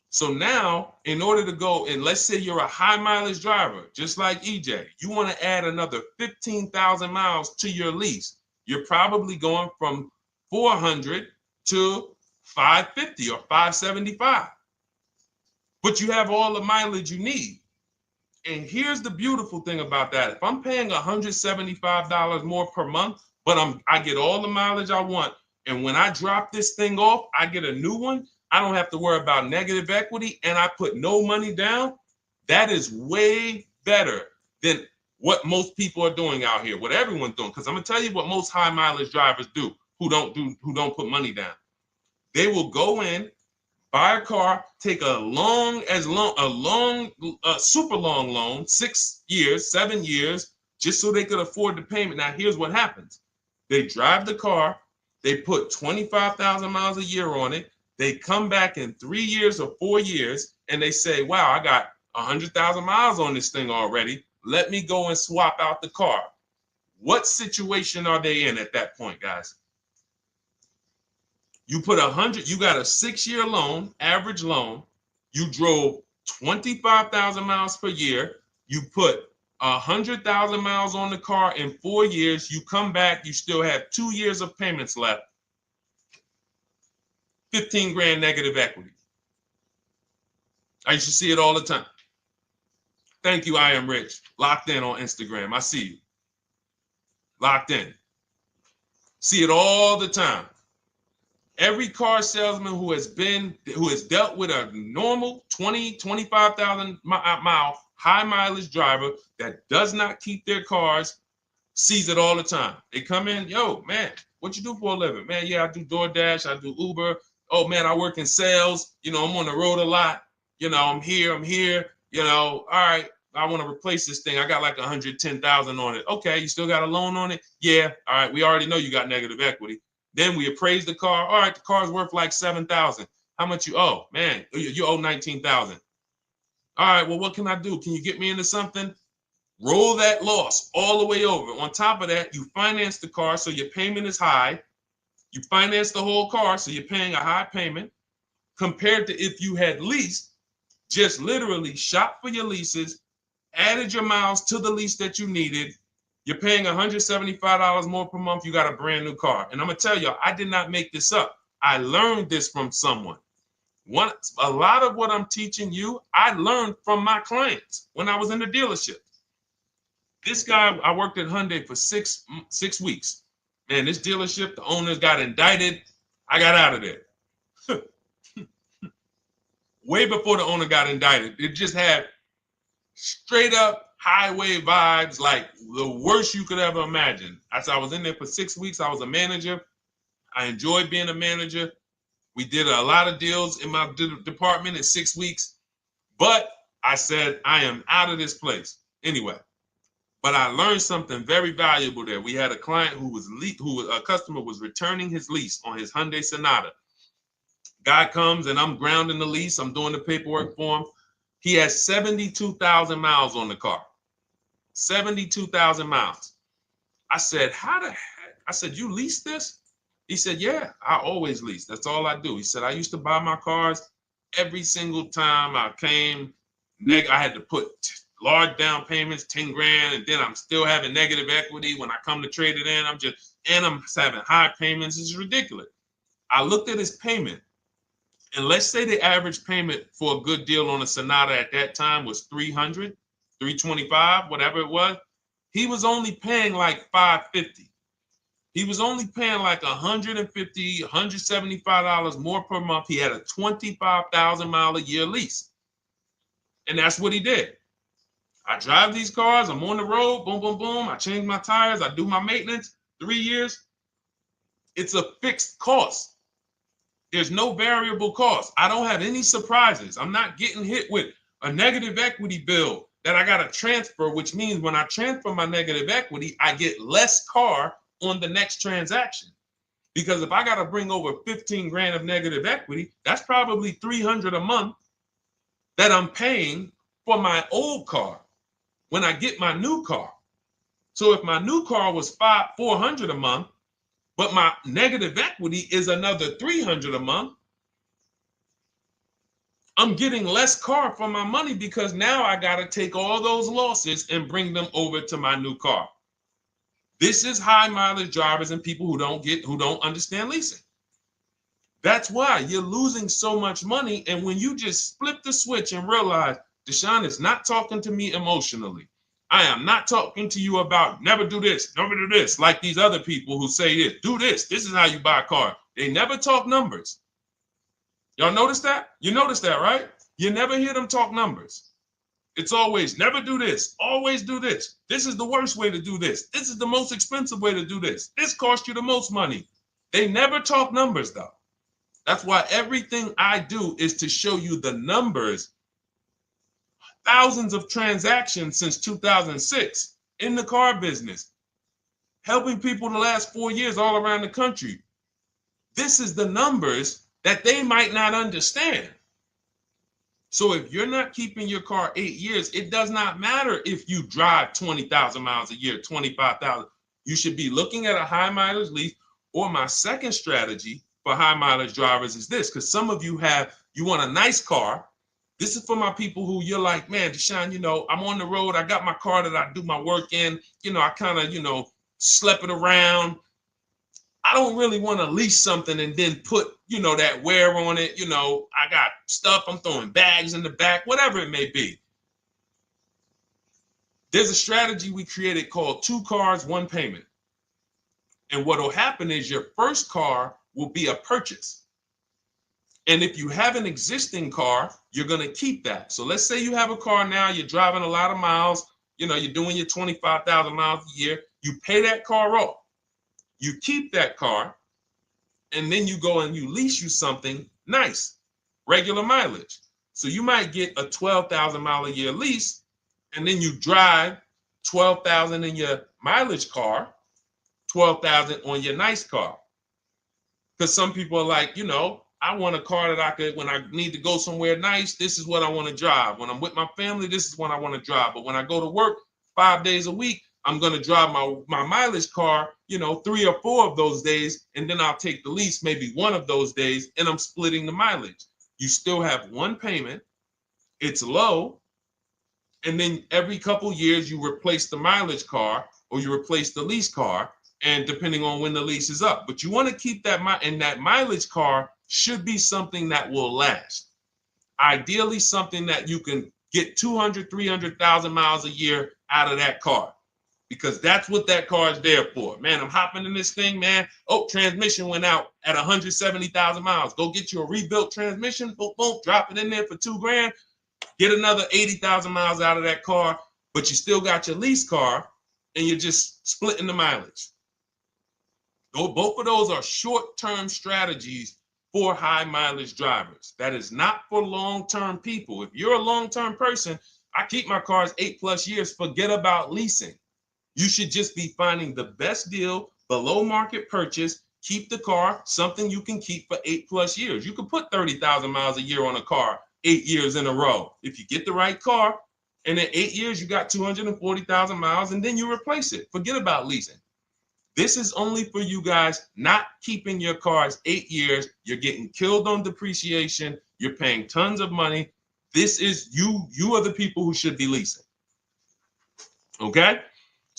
So now, in order to go, and let's say you're a high mileage driver, just like EJ, you want to add another 15,000 miles to your lease. You're probably going from 400 to 550 or 575. But you have all the mileage you need. And here's the beautiful thing about that. If I'm paying $175 more per month, but I get all the mileage I want, and when I drop this thing off, I get a new one, I don't have to worry about negative equity, and I put no money down. That is way better than what most people are doing out here, what everyone's doing. Because I'm gonna tell you what most high mileage drivers do who don't put money down. They will go in, buy a car, take a super long loan, 6 years, 7 years, just so they could afford the payment. Now, here's what happens. They drive the car, they put 25,000 miles a year on it. They come back in 3 years or 4 years, and they say, wow, I got 100,000 miles on this thing already. Let me go and swap out the car. What situation are they in at that point, guys? You put 100, you got a 6-year loan, average loan. You drove 25,000 miles per year. You put 100,000 miles on the car in 4 years. You come back, you still have 2 years of payments left. 15 grand negative equity. I used to see it all the time. Thank you, I am rich. Locked in on Instagram. I see you. Locked in. See it all the time. Every car salesman who has dealt with a normal 25,000 mile high mileage driver that does not keep their cars sees it all the time. They come in, yo, man, what you do for a living? Man, yeah, I do DoorDash, I do Uber. Oh man, I work in sales. You know, I'm on the road a lot. You know, I'm here. You know, all right, I want to replace this thing. I got like 110,000 on it. Okay, you still got a loan on it? Yeah, all right, we already know you got negative equity. Then we appraise the car. All right, the car's worth like 7,000. How much you owe? Man, you owe 19,000. All right, well, what can I do? Can you get me into something? Roll that loss all the way over. On top of that, you finance the car, so your payment is high. You finance the whole car, so you're paying a high payment compared to if you had leased, just literally shop for your leases, added your miles to the lease that you needed. You're paying $175 more per month. You got a brand new car. And I'm going to tell you, I did not make this up. I learned this from someone. A lot of what I'm teaching you, I learned from my clients when I was in the dealership. This guy, I worked at Hyundai for six weeks. Man, this dealership, the owners got indicted. I got out of there. Way before the owner got indicted. It just had straight up highway vibes, like the worst you could ever imagine. I was in there for 6 weeks. I was a manager. I enjoyed being a manager. We did a lot of deals in my department in 6 weeks. But I said, I am out of this place. Anyway, but I learned something very valuable there. We had a client a customer was returning his lease on his Hyundai Sonata. Guy comes and I'm grounding the lease. I'm doing the paperwork for him. He has 72,000 miles on the car. 72,000 miles. I said, how the heck? I said, you lease this? He said, yeah, I always lease. That's all I do. He said, I used to buy my cars every single time I came. I had to put large down payments, 10 grand, and then I'm still having negative equity when I come to trade it in. I'm having high payments. It's ridiculous. I looked at his payment. And let's say the average payment for a good deal on a Sonata at that time was 300, 325, whatever it was. He was only paying like 550. He was only paying like $150, $175 more per month. He had a 25,000 mile a year lease. And that's what he did. I drive these cars, I'm on the road, boom, boom, boom. I change my tires, I do my maintenance, 3 years. It's a fixed cost. There's no variable cost. I don't have any surprises. I'm not getting hit with a negative equity bill that I got to transfer, which means when I transfer my negative equity, I get less car on the next transaction. Because if I got to bring over 15 grand of negative equity, that's probably 300 a month that I'm paying for my old car when I get my new car. So if my new car was 400 a month, but my negative equity is another 300 a month, I'm getting less car for my money because now I got to take all those losses and bring them over to my new car. This is high mileage drivers and people who don't understand leasing. That's why you're losing so much money. And when you just flip the switch and realize Deshone is not talking to me emotionally, I am not talking to you about never do this, never do this, like these other people who say this, do this. This is how you buy a car. They never talk numbers. Y'all notice that? You notice that, right? You never hear them talk numbers. It's always never do this, always do this. This is the worst way to do this. This is the most expensive way to do this. This costs you the most money. They never talk numbers, though. That's why everything I do is to show you the numbers. Thousands of transactions since 2006 in the car business, helping people the last 4 years all around the country. This is the numbers that they might not understand. So if you're not keeping your car 8 years, it does not matter if you drive 20,000 miles a year, 25,000. You should be looking at a high mileage lease. Or my second strategy for high mileage drivers is this, because some of you want a nice car. This is for my people who you're like, man, Deshone, I'm on the road. I got my car that I do my work in. I kind of, slep it around. I don't really want to lease something and then put, that wear on it. I got stuff. I'm throwing bags in the back, whatever it may be. There's a strategy we created called 2 cars, 1 payment. And what will happen is your first car will be a purchase. And if you have an existing car, you're going to keep that. So let's say you have a car now, you're driving a lot of miles, you're doing your 25,000 miles a year. You pay that car off. You keep that car, and then you go and you lease you something nice, regular mileage. So you might get a 12,000 mile a year lease, and then you drive 12,000 in your mileage car, 12,000 on your nice car. Because some people are like, I want a car that I could, when I need to go somewhere nice, this is what I want to drive. When I'm with my family, this is what I want to drive. But when I go to work 5 days a week, I'm going to drive my mileage car, 3 or 4 of those days. And then I'll take the lease maybe 1 of those days, and I'm splitting the mileage. You still have 1 payment. It's low. And then every couple years, you replace the mileage car or you replace the lease car. And depending on when the lease is up, but you want to keep that, and that mileage car should be something that will last. Ideally, something that you can get 200, 300,000 miles a year out of that car, because that's what that car is there for. Man, I'm hopping in this thing, man. Oh, transmission went out at 170,000 miles. Go get you a rebuilt transmission, boom, boom, drop it in there for $2 grand, get another 80,000 miles out of that car, but you still got your lease car and you're just splitting the mileage. Both of those are short-term strategies for high mileage drivers. That is not for long-term people. If you're a long-term person, I keep my cars 8+ years, forget about leasing. You should just be finding the best deal, below market purchase, keep the car, something you can keep for 8+ years. You can put 30,000 miles a year on a car 8 years in a row. If you get the right car, and in 8 years, you got 240,000 miles, and then you replace it. Forget about leasing. This is only for you guys not keeping your cars 8 years. You're getting killed on depreciation. You're paying tons of money. This is you. You are the people who should be leasing. Okay?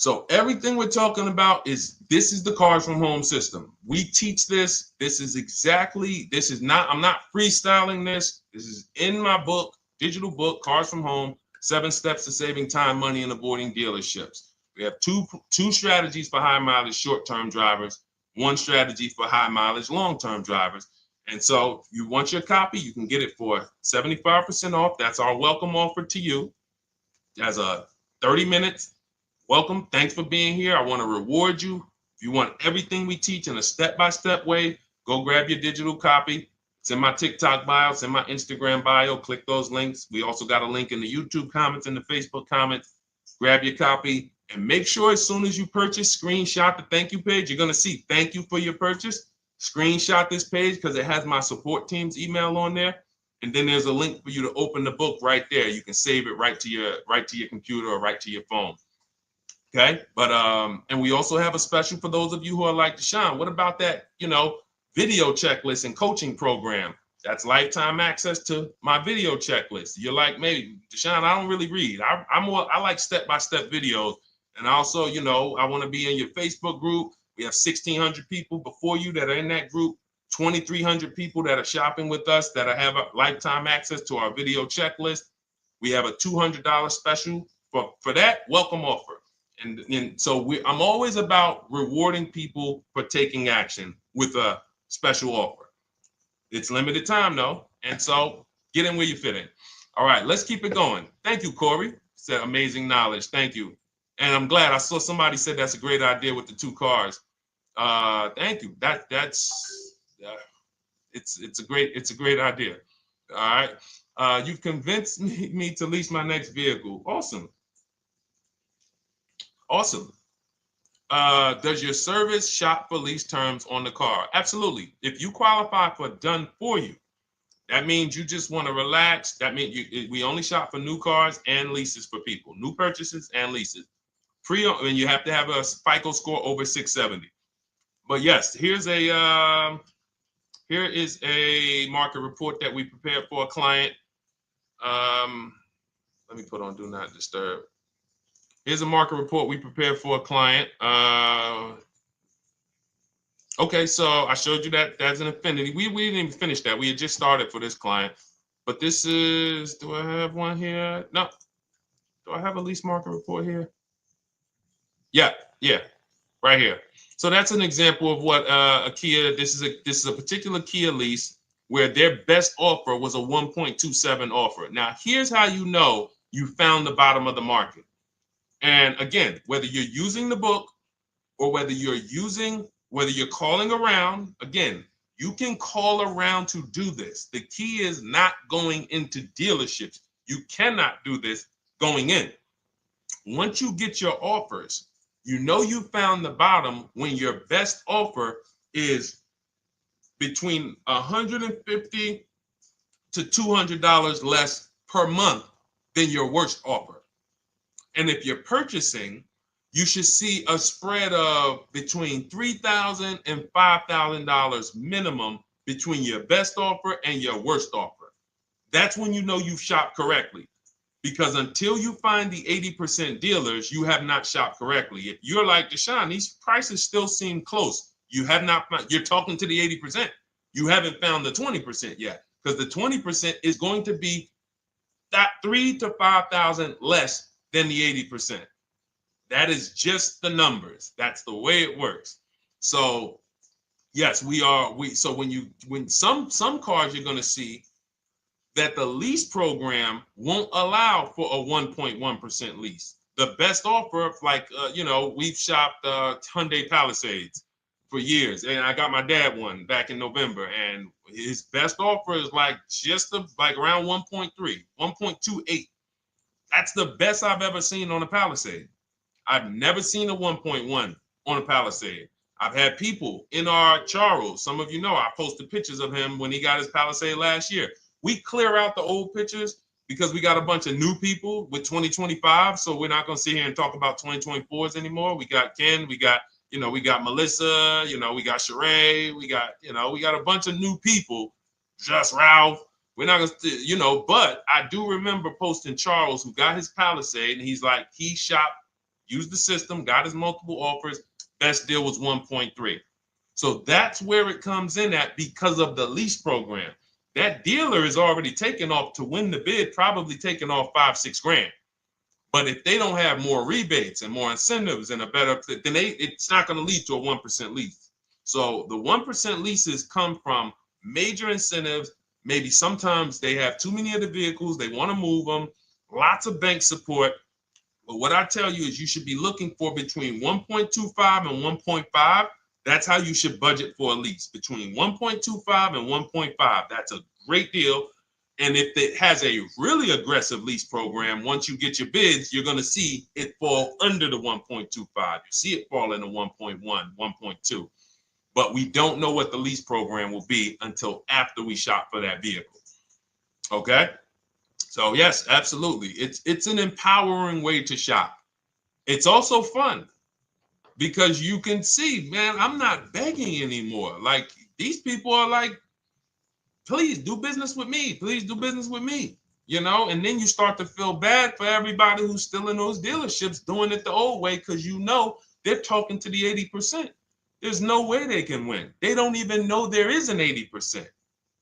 So everything we're talking about this is the Cars from Home system. We teach this. This is not, I'm not freestyling this. This is in my book, digital book, Cars from Home, 7 Steps to Saving Time, Money, and Avoiding Dealerships. We have two strategies for high mileage short-term drivers, one strategy for high mileage long-term drivers. And so if you want your copy, you can get it for 75% off. That's our welcome offer to you. As a 30 minutes welcome. Thanks for being here. I want to reward you. If you want everything we teach in a step-by-step way, go grab your digital copy. It's in my TikTok bio. It's in my Instagram bio. Click those links. We also got a link in the YouTube comments and the Facebook comments. Grab your copy and make sure as soon as you purchase, screenshot the thank you page. You're going to see thank you for your purchase. Screenshot this page because it has my support team's email on there. And then there's a link for you to open the book right there. You can save it right to your computer or right to your phone. Okay, but and we also have a special for those of you who are like Deshone. What about that, video checklist and coaching program? That's lifetime access to my video checklist. You're like, maybe Deshone, I don't really read. I like step-by-step videos. And also, I want to be in your Facebook group. We have 1,600 people before you that are in that group, 2,300 people that are shopping with us that have a lifetime access to our video checklist. We have a $200 special for that welcome offer. And so I'm always about rewarding people for taking action with a special offer. It's limited time though. And so get in where you fit in. All right, let's keep it going. Thank you, Corey. Said amazing knowledge. Thank you. And I'm glad I saw somebody said that's a great idea with the 2 cars. Thank you. It's a great idea. All right. You've convinced me to lease my next vehicle. Awesome. Awesome. Does your service shop for lease terms on the car? Absolutely. If you qualify for done for you, that means you just want to relax. That means we only shop for new cars and leases for people, new purchases and leases. And you have to have a FICO score over 670. But yes, here is a market report that we prepared for a client. Let me put on Do Not Disturb. Here's a market report we prepared for a client. Okay, so I showed you that that's an affinity. We didn't even finish that. We had just started for this client. But this is, do I have one here? No. Do I have a lease market report here? Yeah, right here. So that's an example of what a Kia, this is a particular Kia lease where their best offer was a 1.27 offer. Now, here's how you know you found the bottom of the market. And again, whether you're using the book or whether you're calling around, again, you can call around to do this. The key is not going into dealerships. You cannot do this going in. Once you get your offers, you know you found the bottom when your best offer is between $150 to $200 less per month than your worst offer. And if you're purchasing, you should see a spread of between $3,000 and $5,000 minimum between your best offer and your worst offer. That's when you know you've shopped correctly. Because until you find the 80% dealers, you have not shopped correctly. If you're like Deshone, these prices still seem close. You have not found, you're talking to the 80%. You haven't found the 20% yet. Because the 20% is going to be that 3,000 to 5,000 less than the 80%. That is just the numbers. That's the way it works. So yes, so when some cars you're going to see that the lease program won't allow for a 1.1% lease. The best offer, like, we've shopped Hyundai Palisades for years. And I got my dad one back in November. And his best offer is like around 1.3, 1.28. That's the best I've ever seen on a Palisade. I've never seen a 1.1 on a Palisade. I've had people in our Charles. Some of you know I posted pictures of him when he got his Palisade last year. We clear out the old pictures because we got a bunch of new people with 2025. So we're not going to sit here and talk about 2024s anymore. We got Ken, we got Melissa, we got Sheree, we got a bunch of new people, just Ralph. We're not going to, but I do remember posting Charles who got his Palisade and he's like, he shopped used the system, got his multiple offers. Best deal was 1.3. So that's where it comes in at because of the lease program. That dealer is already taken off to win the bid, probably taking off 5-6 grand. But if they don't have more rebates and more incentives and a better, then it's not going to lead to a 1% lease. So the 1% leases come from major incentives. Maybe sometimes they have too many of the vehicles, they want to move them, lots of bank support. But what I tell you is you should be looking for between 1.25 and 1.5. That's how you should budget for a lease, between 1.25 and 1.5. That's a great deal. And if it has a really aggressive lease program, once you get your bids, you're going to see it fall under the 1.25. You see it fall into 1.1, 1.2. But we don't know what the lease program will be until after we shop for that vehicle. Okay? So yes, absolutely. It's an empowering way to shop. It's also fun because you can see, man, I'm not begging anymore. Like these people are like, please do business with me. Please do business with me. You know, and then you start to feel bad for everybody who's still in those dealerships doing it the old way because you know they're talking to the 80%. There's no way they can win. They don't even know there is an 80%.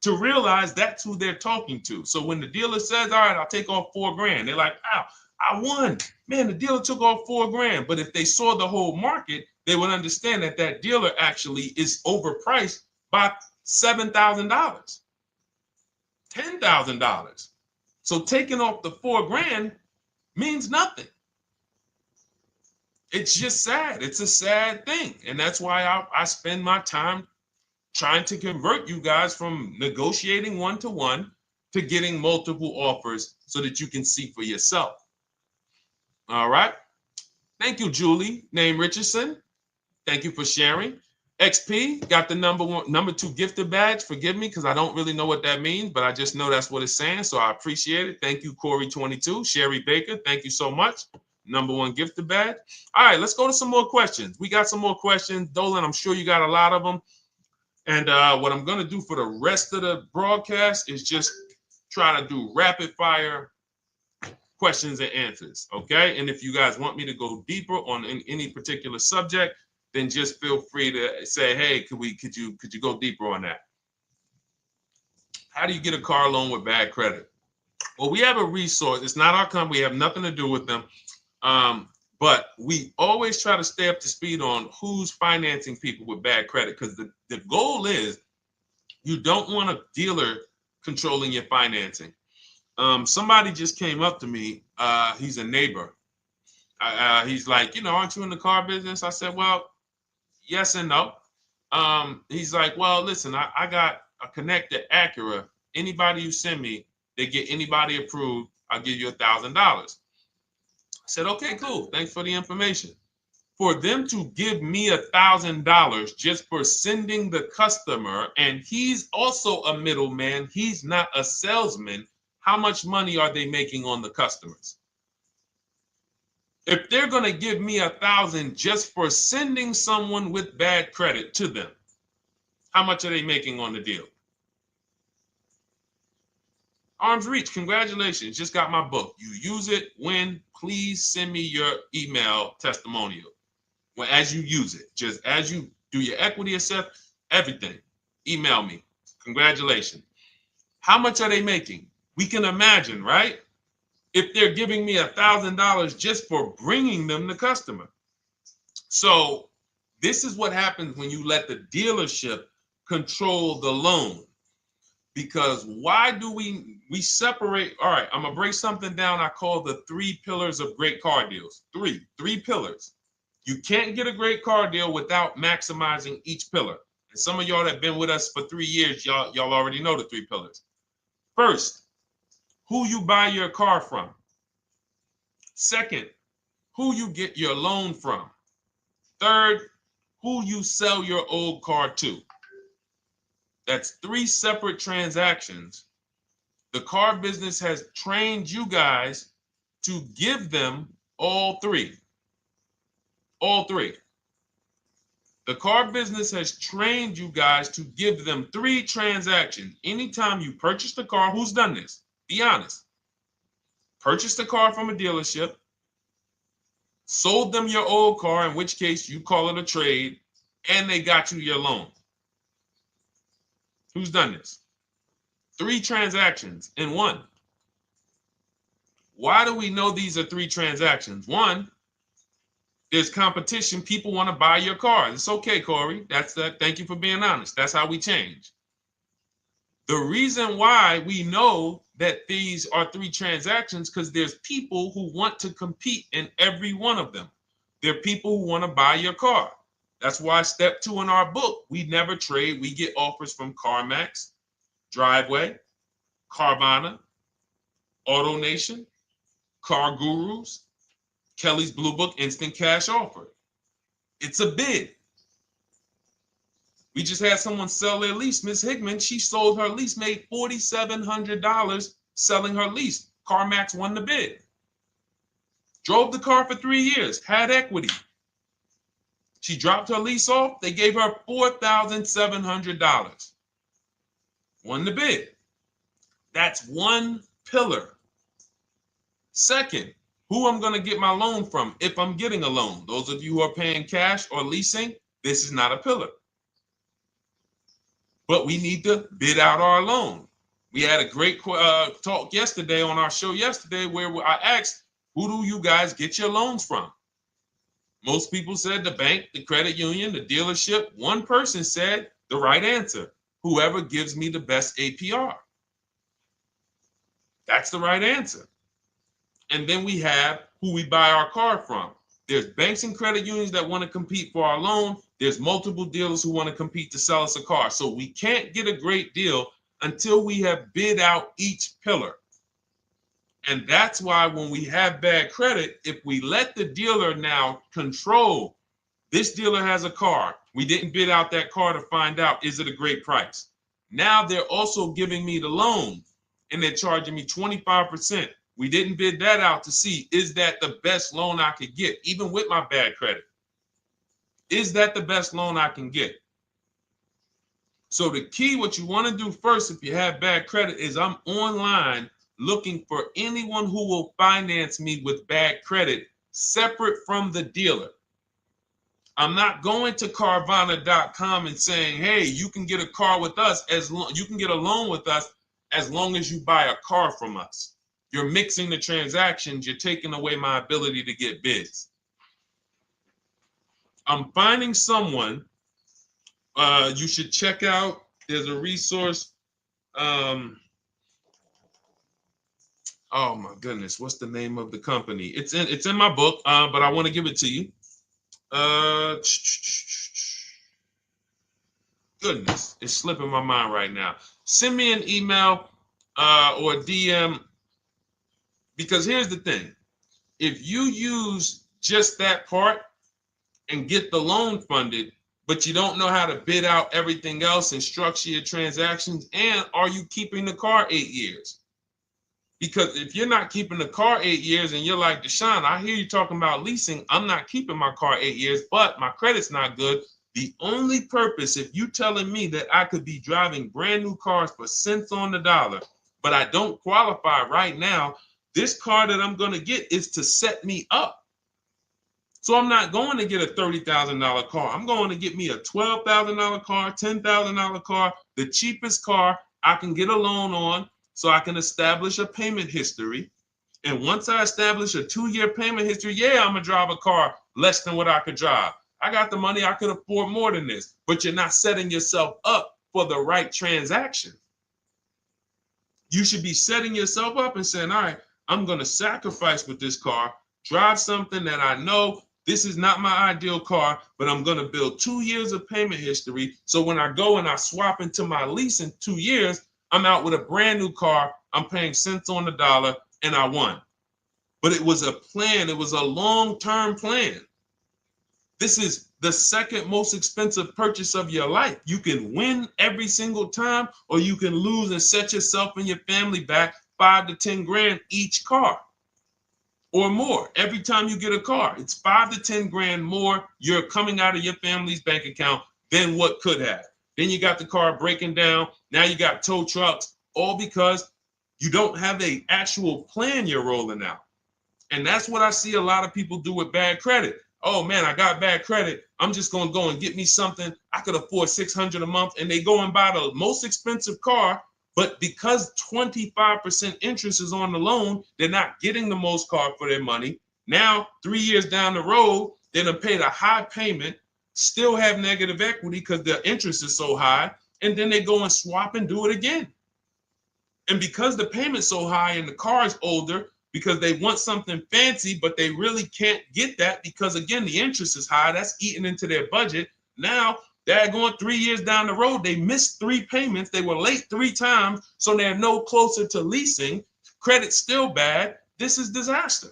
To realize that's who they're talking to. So when the dealer says, all right, I'll take off 4 grand, they're like, wow, I won. Man, the dealer took off 4 grand. But if they saw the whole market, they would understand that that dealer actually is overpriced by $7,000, $10,000. So taking off the 4 grand means nothing. It's just sad. It's a sad thing. And that's why I spend my time trying to convert you guys from negotiating one-to-one to getting multiple offers so that you can see for yourself. All right. Thank you, Julie, name Richardson. Thank you for sharing. XP got the number 2 gifted badge. Forgive me because I don't really know what that means, but I just know that's what it's saying. So I appreciate it. Thank you, Corey22. Sherry Baker, thank you so much. Number 1 gifted badge. All right, let's go to some more questions. We got some more questions. Dolan, I'm sure you got a lot of them. And what I'm going to do for the rest of the broadcast is just try to do rapid fire questions and answers. Okay. And if you guys want me to go deeper on any particular subject, then just feel free to say, hey, could you go deeper on that? How do you get a car loan with bad credit? Well, we have a resource. It's not our company. We have nothing to do with them. But we always try to stay up to speed on who's financing people with bad credit because the goal is you don't want a dealer controlling your financing. Somebody just came up to me. He's a neighbor. He's like, aren't you in the car business? I said, well, yes and no. He's like, well, listen, I got a connect to Acura. Anybody you send me, they get anybody approved, I'll give you $1,000. I said, okay, cool. Thanks for the information. For them to give me $1,000 just for sending the customer, and he's also a middleman, he's not a salesman, how much money are they making on the customers? If they're going to give me $1,000 just for sending someone with bad credit to them, how much are they making on the deal? Arms Reach, congratulations. Just got my book. You use it when, please send me your email testimonial. Well, as you use it, just as you do your equity assessment, everything, email me. Congratulations. How much are they making? We can imagine, right? If they're giving me $1,000 just for bringing them the customer. So this is what happens when you let the dealership control the loan. Because why do we separate? All right, I'm gonna break something down I call the 3 pillars of great car deals. Three pillars. You can't get a great car deal without maximizing each pillar. And some of y'all that have been with us for 3 years, y'all already know the 3 pillars. First, who you buy your car from. Second, who you get your loan from. Third, who you sell your old car to. That's 3 separate transactions. The car business has trained you guys to give them all 3. All 3. The car business has trained you guys to give them 3 transactions. Anytime you purchase the car, who's done this? Be honest. Purchase the car from a dealership, sold them your old car, in which case you call it a trade, and they got you your loan. Who's done this? 3 transactions in one. Why do we know these are 3 transactions? One, there's competition. People want to buy your car. It's okay, Corey. That's that. Thank you for being honest. That's how we change. The reason why we know that these are 3 transactions, because there's people who want to compete in every one of them. There are people who want to buy your car. That's why step 2 in our book, we never trade. We get offers from CarMax, Driveway, Carvana, AutoNation, Car Gurus, Kelly's Blue Book Instant Cash Offer. It's a bid. We just had someone sell their lease. Miss Hickman, she sold her lease, made $4,700 selling her lease. CarMax won the bid. Drove the car for 3 years, had equity. She dropped her lease off. They gave her $4,700. Won the bid. That's one pillar. Second, who I'm going to get my loan from if I'm getting a loan. Those of you who are paying cash or leasing, this is not a pillar. But we need to bid out our loan. We had a great talk yesterday on our show yesterday where I asked, who do you guys get your loans from? Most people said the bank, the credit union, the dealership. One person said the right answer, whoever gives me the best APR. That's the right answer. And then we have who we buy our car from. There's banks and credit unions that want to compete for our loan. There's multiple dealers who want to compete to sell us a car. So we can't get a great deal until we have bid out each pillar. And that's why when we have bad credit, if we let the dealer now control, this dealer has a car. We didn't bid out that car to find out, is it a great price? Now they're also giving me the loan and they're charging me 25%. We didn't bid that out to see, is that the best loan I could get, even with my bad credit? Is that the best loan I can get? So the key, what you want to do first, if you have bad credit, is I'm online looking for anyone who will finance me with bad credit separate from the dealer. I'm not going to Carvana.com and saying, hey, you can get a car with us you can get a loan with us as long as you buy a car from us. You're mixing the transactions. You're taking away my ability to get bids. I'm finding someone you should check out. There's a resource. Oh my goodness, what's the name of the company? It's in my book, but I want to give it to you. Goodness, it's slipping my mind right now. Send me an email or DM. Because here's the thing, if you use just that part and get the loan funded, but you don't know how to bid out everything else and structure your transactions, and are you keeping the car 8 years? Because if you're not keeping the car 8 years and you're like, Deshone, I hear you talking about leasing, I'm not keeping my car 8 years, but my credit's not good. The only purpose, if you telling me that I could be driving brand new cars for cents on the dollar, but I don't qualify right now, this car that I'm going to get is to set me up. So I'm not going to get a $30,000 car. I'm going to get me a $12,000 car, $10,000 car, the cheapest car I can get a loan on so I can establish a payment history. And once I establish a 2-year payment history, yeah, I'm going to drive a car less than what I could drive. I got the money. I could afford more than this. But you're not setting yourself up for the right transaction. You should be setting yourself up and saying, all right, I'm going to sacrifice with this car, drive something that I know this is not my ideal car, but I'm going to build 2 years of payment history. So when I go and I swap into my lease in 2 years, I'm out with a brand new car. I'm paying cents on the dollar and I won. But it was a plan. It was a long-term plan. This is the second most expensive purchase of your life. You can win every single time, or you can lose and set yourself and your family back 5 to 10 grand each car or more. Every time you get a car, it's 5 to 10 grand more you're coming out of your family's bank account than what could have. Then you got the car breaking down. Now you got tow trucks, all because you don't have an actual plan you're rolling out. And that's what I see a lot of people do with bad credit. Oh man, I got bad credit. I'm just going to go and get me something. I could afford $600 a month. And they go and buy the most expensive car. But because 25% interest is on the loan, they're not getting the most car for their money. Now, 3 years down the road, they're going to pay the high payment, still have negative equity because the interest is so high. And then they go and swap and do it again. And because the payment's so high and the car is older, because they want something fancy, but they really can't get that because, again, the interest is high. That's eating into their budget. Now, they're going 3 years down the road. They missed 3 payments. They were late 3 times, so they're no closer to leasing. Credit's still bad. This is disaster.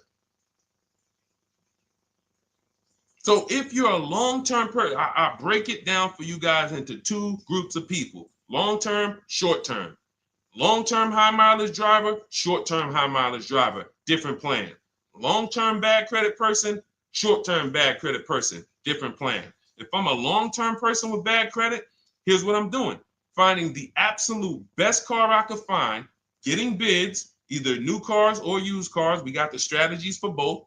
So if you're a long-term person, I break it down for you guys into 2 groups of people, long-term, short-term. Long-term high mileage driver, short-term high mileage driver, different plan. Long-term bad credit person, short-term bad credit person, different plan. If I'm a long-term person with bad credit, here's what I'm doing. Finding the absolute best car I could find, getting bids, either new cars or used cars. We got the strategies for both.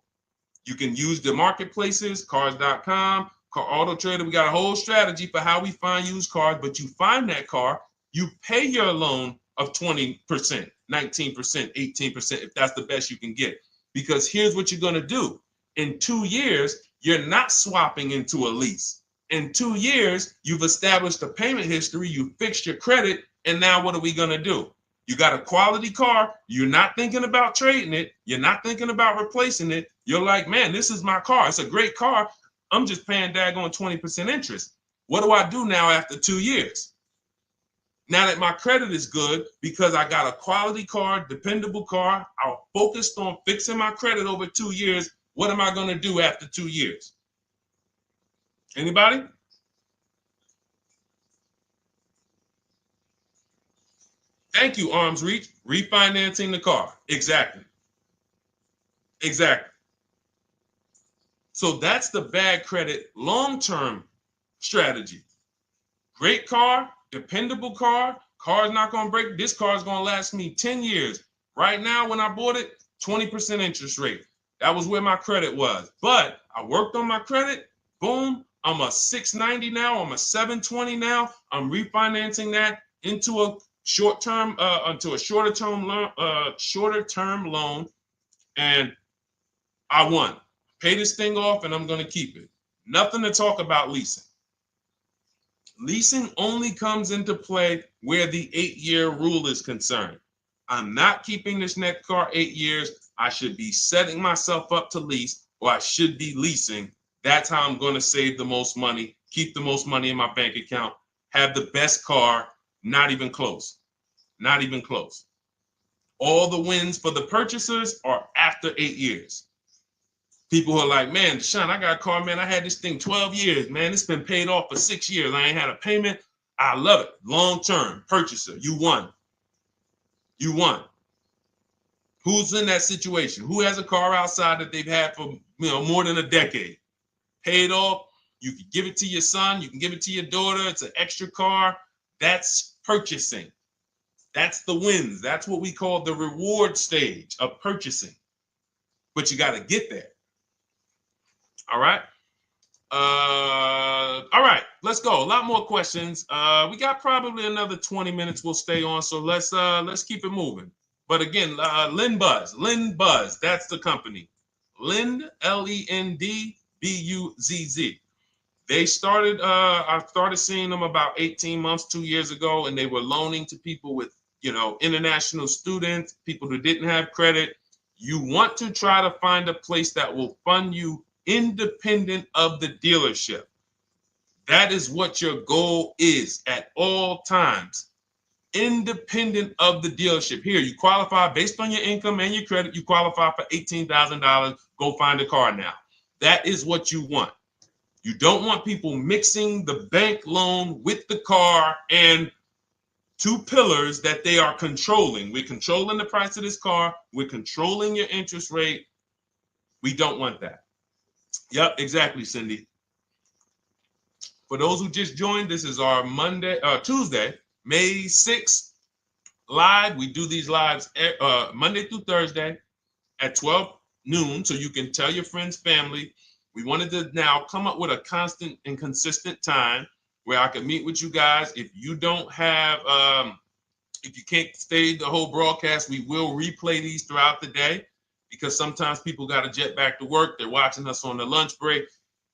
You can use the marketplaces, cars.com, Car Auto Trader. We got a whole strategy for how we find used cars, but you find that car, you pay your loan of 20%, 19%, 18%, if that's the best you can get. Because here's what you're going to do. In 2 years, you're not swapping into a lease. In 2 years, you've established a payment history, you fixed your credit, and now what are we going to do? You got a quality car, you're not thinking about trading it, you're not thinking about replacing it. You're like, man, this is my car. It's a great car. I'm just paying daggone 20% interest. What do I do now after 2 years? Now that my credit is good because I got a quality car, dependable car, I'm focused on fixing my credit over 2 years. What am I going to do after 2 years? Anybody? Thank you, Arms Reach. Refinancing the car. Exactly. Exactly. So that's the bad credit long-term strategy. Great car, dependable car, car's not going to break. This car is going to last me 10 years. Right now, when I bought it, 20% interest rate. That was where my credit was. But I worked on my credit. Boom. I'm a 690 now. I'm a 720 now. I'm refinancing that into a short-term, into a shorter-term loan, and I won. Pay this thing off, and I'm going to keep it. Nothing to talk about leasing. Leasing only comes into play where the 8-year rule is concerned. I'm not keeping this next car 8 years. I should be setting myself up to lease, or I should be leasing. That's how I'm going to save the most money, keep the most money in my bank account, have the best car. Not even close. Not even close. All the wins for the purchasers are after 8 years. People who are like, man, Deshone, I got a car, man. I had this thing 12 years, man. It's been paid off for 6 years. I ain't had a payment. I love it. Long-term purchaser. You won. You won. Who's in that situation? Who has a car outside that they've had for more than a decade? Paid off. You can give it to your son. You can give it to your daughter. It's an extra car. That's purchasing. That's the wins. That's what we call the reward stage of purchasing. But you got to get there. All right. All right, let's go. A lot more questions. We got probably another 20 minutes we'll stay on, so let's keep it moving. But again, Lend Buzz, that's the company. Lend, LEND, BUZZ. They started, I started seeing them about 18 months, 2 years ago, and they were loaning to people with, international students, people who didn't have credit. You want to try to find a place that will fund you independent of the dealership. That is what your goal is at all times. Independent of the dealership. Here, you qualify based on your income and your credit. You qualify for $18,000. Go find a car now. That is what you want. You don't want people mixing the bank loan with the car and two pillars that they are controlling. We're controlling the price of this car. We're controlling your interest rate. We don't want that. Yep, exactly, Cindy. For those who just joined, this is our Tuesday, May 6th live. We do these lives Monday through Thursday at 12 noon, so you can tell your friends, family. We wanted to now come up with a constant and consistent time where I can meet with you guys. If you don't have, if you can't stay the whole broadcast, we will replay these throughout the day because sometimes people got to jet back to work. They're watching us on the lunch break.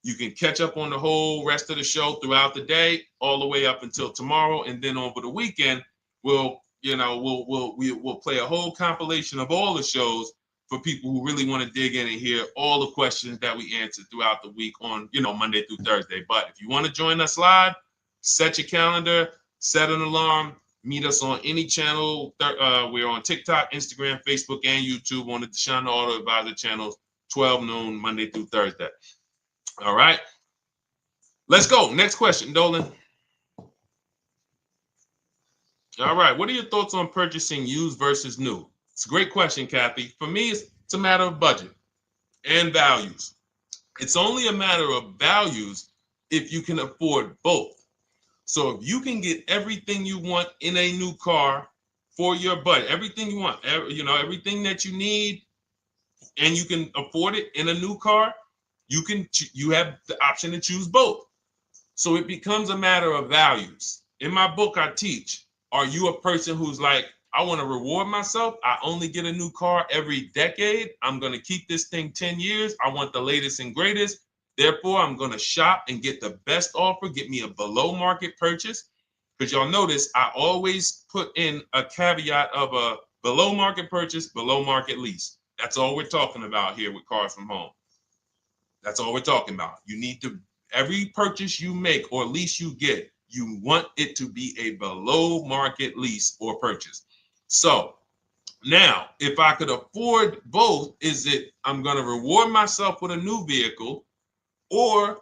You can catch up on the whole rest of the show throughout the day, all the way up until tomorrow, and then over the weekend, we'll play a whole compilation of all the shows for people who really want to dig in and hear all the questions that we answered throughout the week on, Monday through Thursday. But if you want to join us live, set your calendar, set an alarm, meet us on any channel. We're on TikTok, Instagram, Facebook, and YouTube on the Deshone the Auto Advisor channels, 12 noon, Monday through Thursday. All right. Let's go. Next question, Dolan. All right. What are your thoughts on purchasing used versus new? It's a great question, Kathy. For me, it's a matter of budget and values. It's only a matter of values if you can afford both. So if you can get everything you want in a new car for your budget, everything you want, everything that you need, and you can afford it in a new car, you have the option to choose both. So it becomes a matter of values. In my book, I teach, are you a person who's like, I want to reward myself. I only get a new car every decade. I'm going to keep this thing 10 years. I want the latest and greatest. Therefore, I'm going to shop and get the best offer, get me a below market purchase. Because y'all notice I always put in a caveat of a below market purchase, below market lease. That's all we're talking about here with Cars from Home. That's all we're talking about. You need to, every purchase you make or lease you get, you want it to be a below market lease or purchase. So now, if I could afford both, is it I'm going to reward myself with a new vehicle, or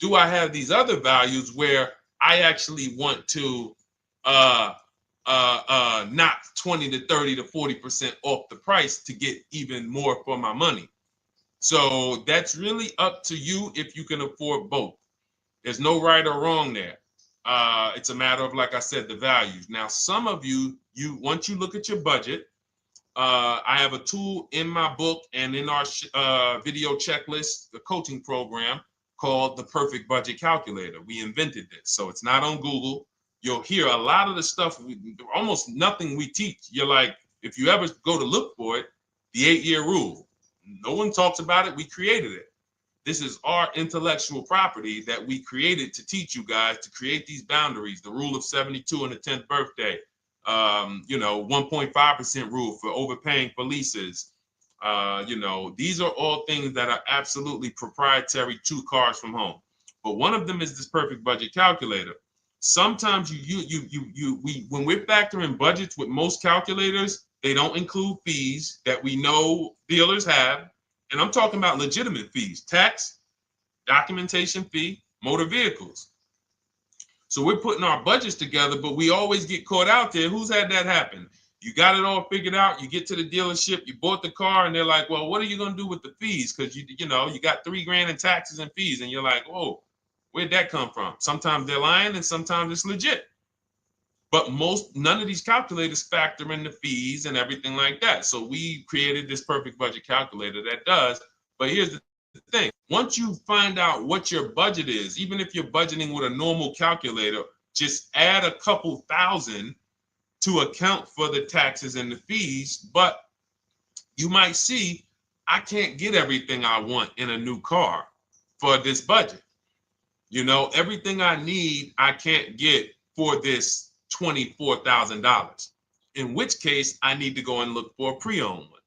do I have these other values where I actually want to knock 20 to 30 to 40% off the price to get even more for my money? So that's really up to you if you can afford both. There's no right or wrong there. It's a matter of, like I said, the values. Now, some of you once you look at your budget, I have a tool in my book and in our video checklist, the coaching program called the Perfect Budget Calculator. We invented this, so it's not on Google. You'll hear a lot of the stuff, almost nothing we teach. You're like, if you ever go to look for it, the 8-year rule. No one talks about it. We created it. This is our intellectual property that we created to teach you guys to create these boundaries, the rule of 72 and the 10th birthday, 1.5% rule for overpaying for leases. These are all things that are absolutely proprietary to Cars from Home. But one of them is this Perfect Budget Calculator. Sometimes when we're factoring budgets with most calculators, they don't include fees that we know dealers have. And I'm talking about legitimate fees, tax, documentation fee, motor vehicles. So we're putting our budgets together, but we always get caught out there. Who's had that happen? You got it all figured out. You get to the dealership, you bought the car, and they're like, well, what are you going to do with the fees? Because you got $3,000 in taxes and fees. And you're like, whoa, where'd that come from? Sometimes they're lying and sometimes it's legit. But none of these calculators factor in the fees and everything like that. So we created this Perfect Budget Calculator that does. But here's the thing. Once you find out what your budget is, even if you're budgeting with a normal calculator, just add a couple thousand to account for the taxes and the fees. But you might see, I can't get everything I want in a new car for this budget. Everything I need, I can't get for this $24,000, in which case I need to go and look for a pre-owned one.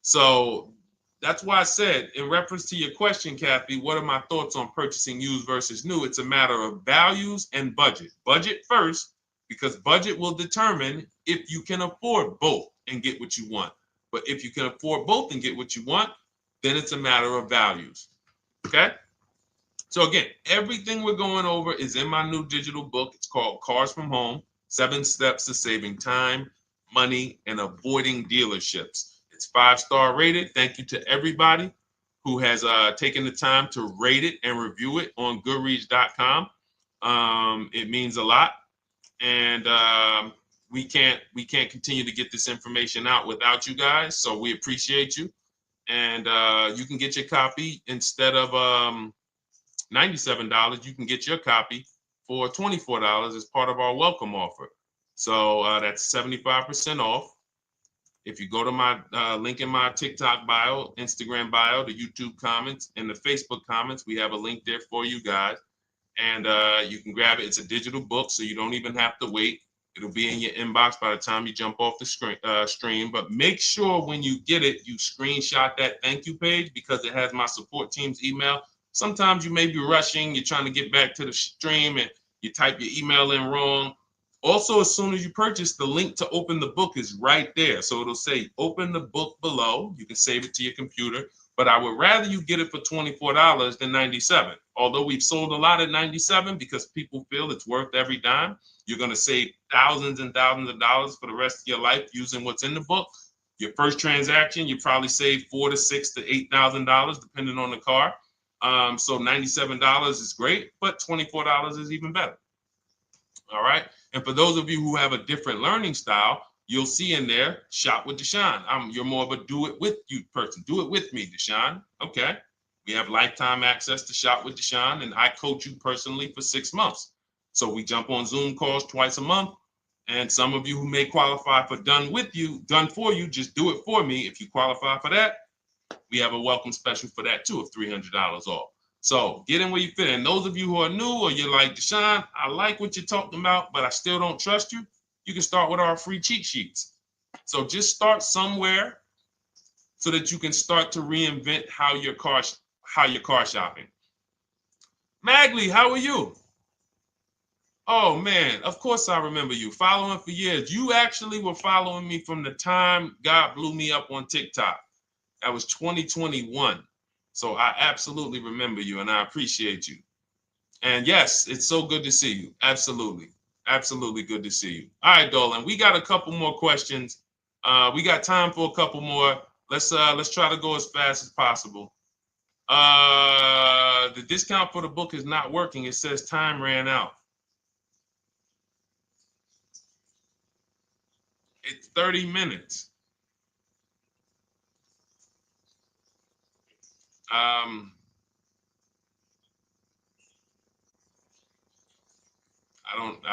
So that's why I said, in reference to your question, Kathy, what are my thoughts on purchasing used versus new? It's a matter of values and budget. Budget first, because budget will determine if you can afford both and get what you want. But if you can afford both and get what you want, then it's a matter of values. Okay? So again, everything we're going over is in my new digital book. It's called Cars from Home, 7 Steps to Saving Time, Money, and Avoiding Dealerships. It's 5-star rated. Thank you to everybody who has taken the time to rate it and review it on Goodreads.com. It means a lot. And we can't continue to get this information out without you guys. So we appreciate you. and you can get your copy instead of $97. You can get your copy for $24 as part of our welcome offer. So that's 75% off. If you go to my link in my TikTok bio, Instagram bio, the YouTube comments, and the Facebook comments, we have a link there for you guys. And you can grab it. It's a digital book, so you don't even have to wait. It'll be in your inbox by the time you jump off the stream. But make sure when you get it, you screenshot that thank you page, because it has my support team's email. Sometimes you may be rushing, you're trying to get back to the stream, and you type your email in wrong. Also, as soon as you purchase, the link to open the book is right there. So it'll say open the book below. You can save it to your computer. But I would rather you get it for $24 than $97. Although we've sold a lot at $97 because people feel it's worth every dime. You're going to save thousands and thousands of dollars for the rest of your life using what's in the book. Your first transaction, you probably save $4,000 to $6,000 to $8,000 depending on the car. So $97 is great, but $24 is even better. All right. And for those of you who have a different learning style, you'll see in there, shop with Deshone. You're more of a do it with you person. Do it with me, Deshone. Okay. We have lifetime access to shop with Deshone, and I coach you personally for 6 months. So we jump on Zoom calls twice a month. And some of you who may qualify for done for you, just do it for me. If you qualify for that, we have a welcome special for that too of $300 off. So get in where you fit. And those of you who are new, or you're like, Deshone, I like what you're talking about, but I still don't trust you. You can start with our free cheat sheets. So just start somewhere so that you can start to reinvent how you're car shopping. Magley, how are you? Oh man, of course I remember you. Following for years. You actually were following me from the time God blew me up on TikTok. That was 2021. So I absolutely remember you, and I appreciate you. And yes, it's so good to see you. Absolutely. Absolutely good to see you. All right, Dolan, we got a couple more questions. We got time for a couple more. Let's try to go as fast as possible. The discount for the book is not working. It says time ran out. It's 30 minutes. I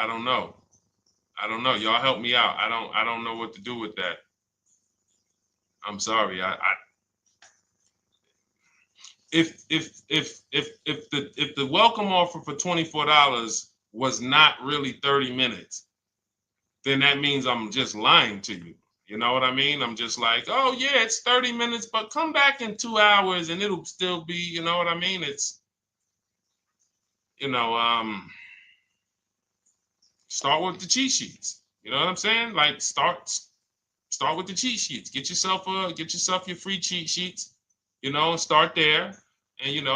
don't know. I don't know. Y'all help me out. I don't know what to do with that. I'm sorry. If the welcome offer for $24 was not really 30 minutes, then that means I'm just lying to you. You know what I mean? I'm just like, oh yeah, it's 30 minutes, but come back in 2 hours and it'll still be, you know what I mean? It's, start with the cheat sheets. You know what I'm saying? Like start with the cheat sheets. Get yourself your free cheat sheets, start there. And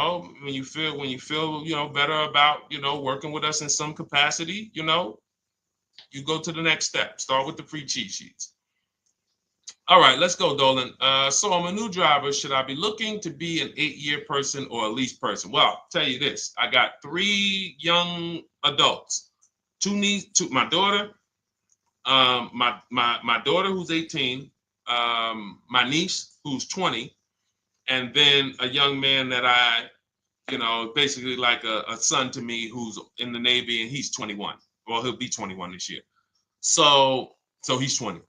when you feel better about working with us in some capacity, you go to the next step. Start with the free cheat sheets. All right, let's go, Dolan. So I'm a new driver. Should I be looking to be an 8-year person or a lease person? Well, I'll tell you this. I got 3 young adults. 2 my daughter, my daughter who's 18, my niece who's 20, and then a young man that I, basically like a son to me who's in the Navy, and he's 21. Well, he'll be 21 this year. So he's 20.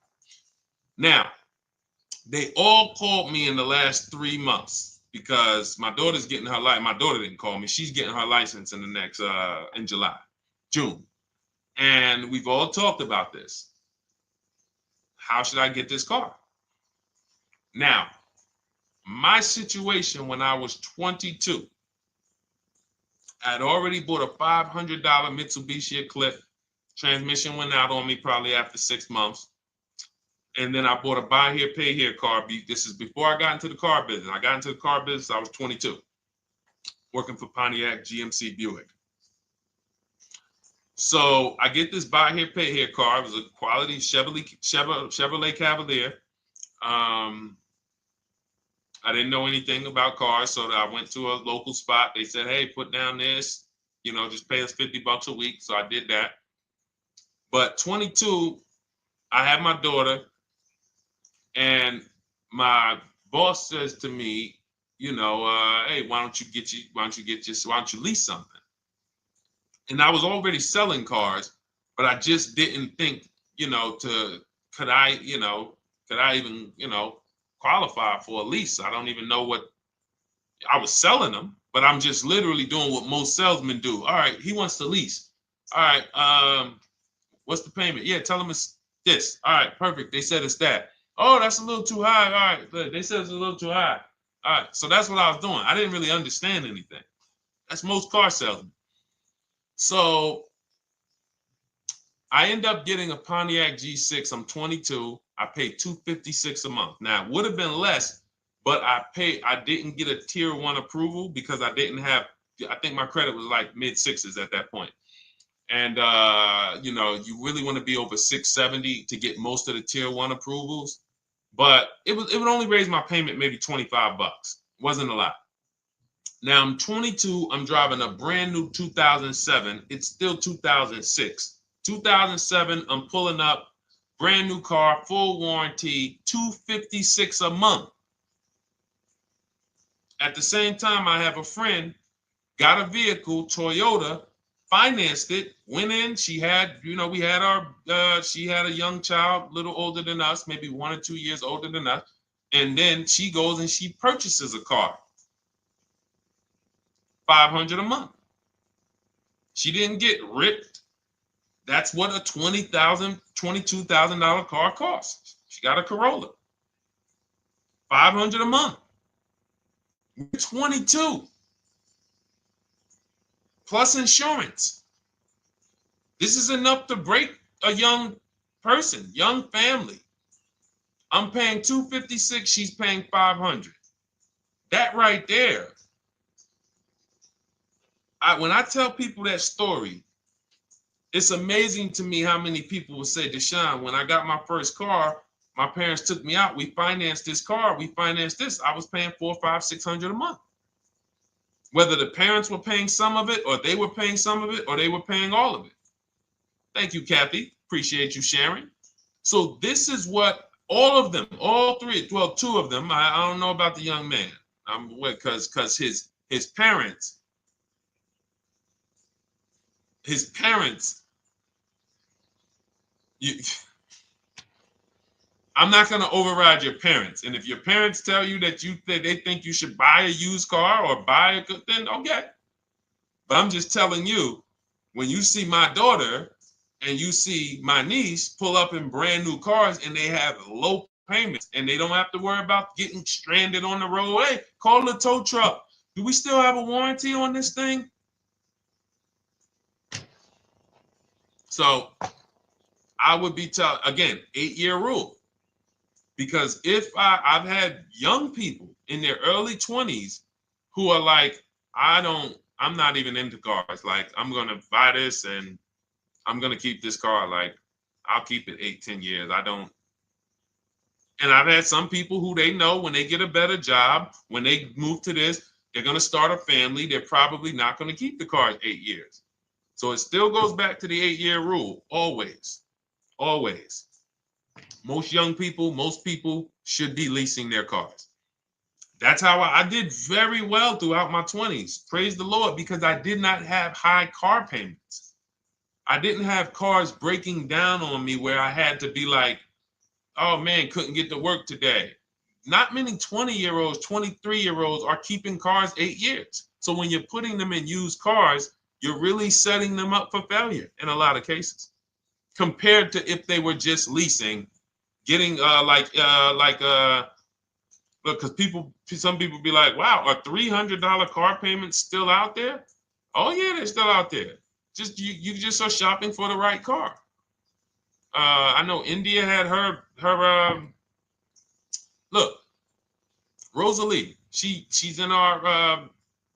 Now, they all called me in the last 3 months because my daughter's getting her license. My daughter didn't call me. She's getting her license in the next, in June. And we've all talked about this. How should I get this car? Now, my situation when I was 22, I'd already bought a $500 Mitsubishi Eclipse. Transmission went out on me probably after 6 months. And then I bought a buy here, pay here car. This is before I got into the car business. I got into the car business, I was 22, working for Pontiac GMC Buick. So I get this buy here, pay here car. It was a quality Chevrolet Cavalier. I didn't know anything about cars, so I went to a local spot. They said, hey, put down this, just pay us $50 a week. So I did that. But 22, I had my daughter, and my boss says to me, you know, hey, why don't you lease something? And I was already selling cars, but I just didn't think, you know, could I, you know, could I even, you know, qualify for a lease? I don't even know what I was selling them, but I'm just literally doing what most salesmen do. All right, he wants to lease. All right, what's the payment? Yeah, tell him it's this. All right, perfect. They said it's that. Oh, that's a little too high. All right, they said it's a little too high. All right, so that's what I was doing. I didn't really understand anything. That's most car salesmen. So I end up getting a Pontiac G6. I'm 22. I paid $256 a month. Now it would have been less, but I didn't get a tier 1 approval because I didn't have, I think my credit was like mid sixes at that point. And you know, you really want to be over 670 to get most of the tier 1 approvals. But it would only raise my payment maybe $25. Wasn't a lot. Now I'm 22. I'm driving a brand new 2007. It's still 2006. 2007. I'm pulling up, brand new car, full warranty, $256 a month. At the same time, I have a friend, got a vehicle, Toyota, financed it, went in. She had, you know, we had she had a young child, a little older than us, maybe 1 or 2 years older than us. And then she goes and she purchases a car. $500 a month. She didn't get ripped. That's what a $20,000, $22,000 car costs. She got a Corolla. $500 a month. We're 22. Plus insurance. This is enough to break a young person, young family. I'm paying $256, she's paying $500. That right there. When I tell people that story, it's amazing to me how many people will say, Deshone, when I got my first car, my parents took me out. We financed this car. We financed this. I was paying $400, $500, $600 a month. Whether the parents were paying some of it, or they were paying some of it, or they were paying all of it. Thank you, Kathy. Appreciate you sharing. So this is what all of them, all three, well, 2 of them. I don't know about the young man. Because his parents. I'm not going to override your parents. And if your parents tell you that they think you should buy a used car or buy a good, then okay. But I'm just telling you, when you see my daughter and you see my niece pull up in brand new cars and they have low payments and they don't have to worry about getting stranded on the road, hey, call the tow truck. Do we still have a warranty on this thing? So I would be telling, again, 8-year rule. Because if I've had young people in their early 20s who are like, I'm not even into cars. Like, I'm going to buy this and I'm going to keep this car. Like, I'll keep it 8-10 years. And I've had some people who they know when they get a better job, when they move to this, they're going to start a family. They're probably not going to keep the car 8 years. So it still goes back to the 8-year rule. Always. Always. Most people should be leasing their cars. That's how I did very well throughout my 20s. Praise the Lord, because I did not have high car payments. I didn't have cars breaking down on me where I had to be like, oh man, couldn't get to work today. Not many 20-year-olds, 23-year-olds are keeping cars 8 years. So when you're putting them in used cars, you're really setting them up for failure in a lot of cases, compared to if they were just leasing, getting because some people be like, wow, are $300 car payments still out there? Oh yeah, they're still out there. Just you just are shopping for the right car. I know India had her look, Rosalie, she's in our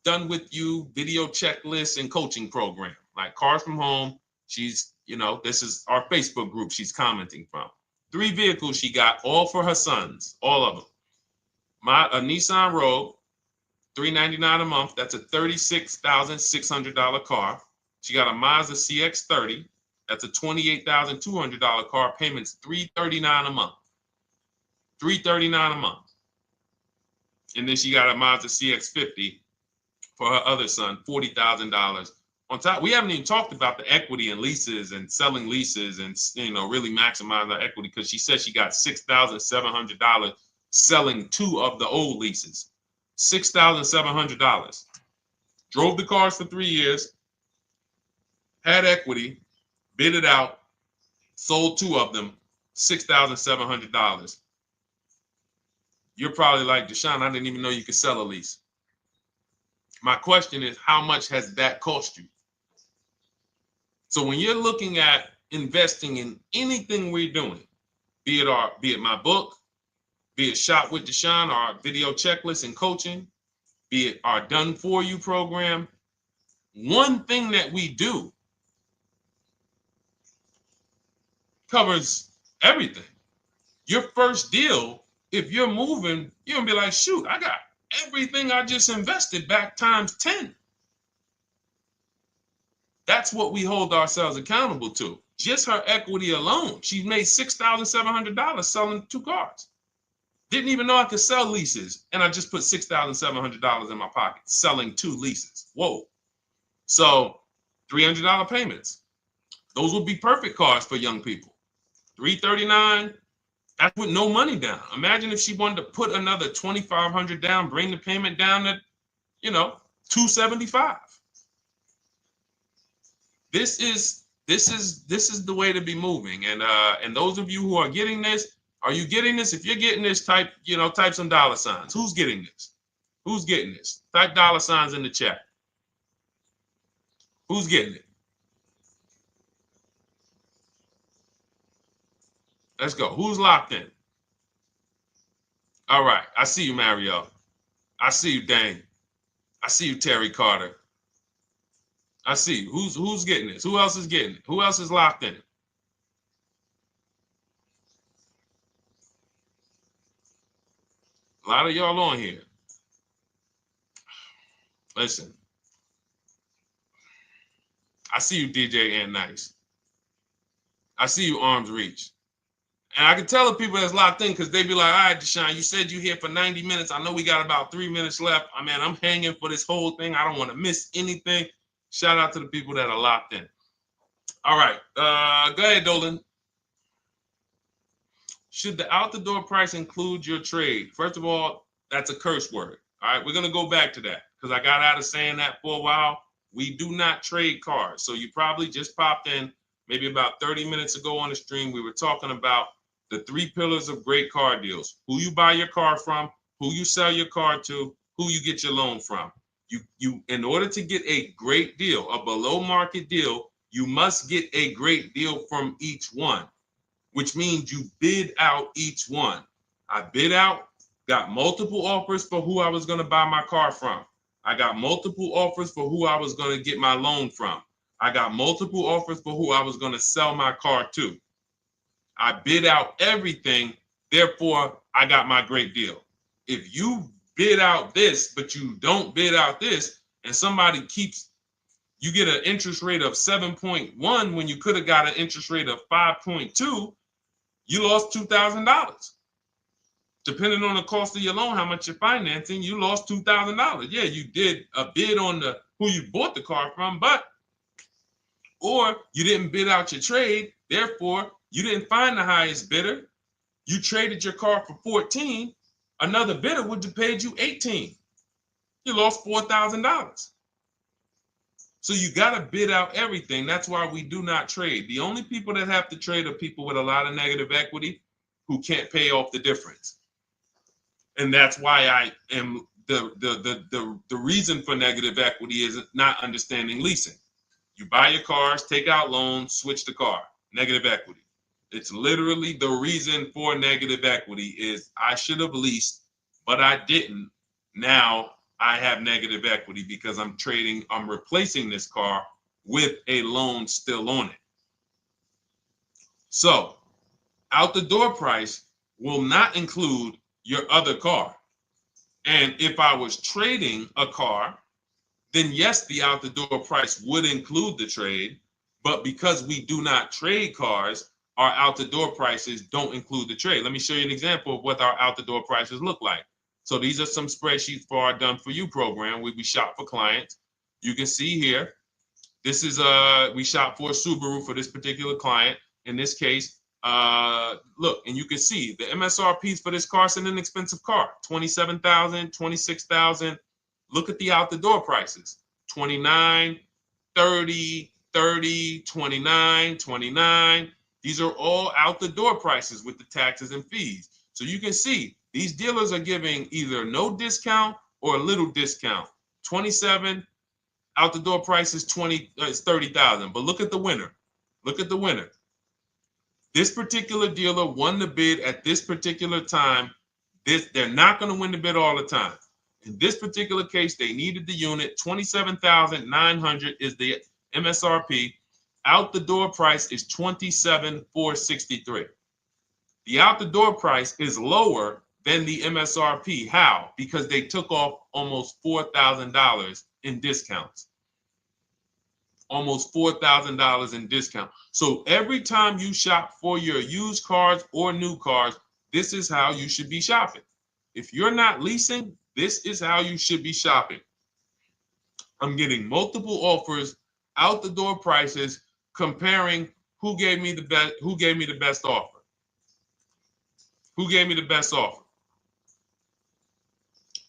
done with you video checklist and coaching program, like Cars from Home. She's, this is our Facebook group she's commenting from. 3 vehicles she got, all for her sons, all of them. A Nissan Rogue, $399 a month. That's a $36,600 car. She got a Mazda CX-30. That's a $28,200 car. Payments $339 a month. $339 a month. And then she got a Mazda CX-50 for her other son, $40,000. On top, we haven't even talked about the equity and leases and selling leases and, you know, really maximize her equity, because she said she got $6,700 selling 2 of the old leases. $6,700. Drove the cars for 3 years, had equity, bid it out, sold 2 of them, $6,700. You're probably like, Deshone, I didn't even know you could sell a lease. My question is, how much has that cost you? So when you're looking at investing in anything we're doing, be it my book, be it Shop with Deshone, our video checklist and coaching, be it our Done For You program, one thing that we do covers everything. Your first deal, if you're moving, you're gonna be like, shoot, I got everything I just invested back times 10. That's what we hold ourselves accountable to. Just her equity alone, she made $6,700 selling 2 cars. Didn't even know I could sell leases, and I just put $6,700 in my pocket selling 2 leases. Whoa. So $300 payments. Those would be perfect cars for young people. $339, that's with no money down. Imagine if she wanted to put another $2,500 down, bring the payment down to, $275. This is the way to be moving. And those of you who are getting this, are you getting this? If you're getting this, type some dollar signs. Who's getting this? Who's getting this? Type dollar signs in the chat. Who's getting it? Let's go. Who's locked in? All right. I see you, Mario. I see you, Dane. I see you, Terry Carter. I see you. Who's getting this? Who else is getting it? Who else is locked in? A lot of y'all on here. Listen. I see you, DJ and Nice. I see you, Arms Reach. And I can tell the people that's locked in, because they be like, all right, Deshone, you said you here for 90 minutes. I know we got about 3 minutes left. I mean, I'm hanging for this whole thing. I don't want to miss anything. Shout out to the people that are locked in. All right. Go ahead, Dolan. Should the out-the-door price include your trade? First of all, that's a curse word. All right, we're going to go back to that, because I got out of saying that for a while. We do not trade cars. So you probably just popped in maybe about 30 minutes ago on the stream. We were talking about the 3 pillars of great car deals: who you buy your car from, who you sell your car to, who you get your loan from. You in order to get a great deal, a below market deal, you must get a great deal from each one, which means you bid out each one. I bid out, got multiple offers for who I was going to buy my car from. I got multiple offers for who I was going to get my loan from. I got multiple offers for who I was going to sell my car to. I bid out everything, therefore I got my great deal. If you bid out this, but you don't bid out this, and somebody you get an interest rate of 7.1 when you could have got an interest rate of 5.2, you lost $2,000. Depending on the cost of your loan, how much you're financing, you lost $2,000. Yeah, you did a bid on who you bought the car from, or you didn't bid out your trade, therefore you didn't find the highest bidder. You traded your car for 14. Another bidder would have paid you 18. You lost $4,000. So you got to bid out everything. That's why we do not trade. The only people that have to trade are people with a lot of negative equity who can't pay off the difference. And that's why I am the reason for negative equity is not understanding leasing. You buy your cars, take out loans, switch the car. Negative equity. It's literally the reason for negative equity is I should have leased, but I didn't. Now I have negative equity because I'm replacing this car with a loan still on it. So out the door price will not include your other car. And if I was trading a car, then yes, the out the door price would include the trade. But because we do not trade cars, our out the door prices don't include the trade. Let me show you an example of what our out the door prices look like. So these are some spreadsheets for our Done For You program where we shop for clients. You can see here, this is we shop for a Subaru for this particular client. In this case, look, and you can see the MSRPs for this car. It's an inexpensive car, $27,000, $26,000. Look at the out the door prices, 29, 30, 30, 29, 29. These are all out the door prices with the taxes and fees. So you can see these dealers are giving either no discount or a little discount. 27 out the door price is 30,000. But look at the winner. Look at the winner. This particular dealer won the bid at this particular time. They're not going to win the bid all the time. In this particular case, they needed the unit. 27,900 is the MSRP. Out the door price is 27,463. The out the door price is lower than the MSRP. How? Because they took off almost $4,000 in discounts. Almost $4,000 in discount. So every time you shop for your used cars or new cars, this is how you should be shopping. If you're not leasing, this is how you should be shopping. I'm getting multiple offers, out the door prices, comparing who gave me the best offer. Who gave me the best offer?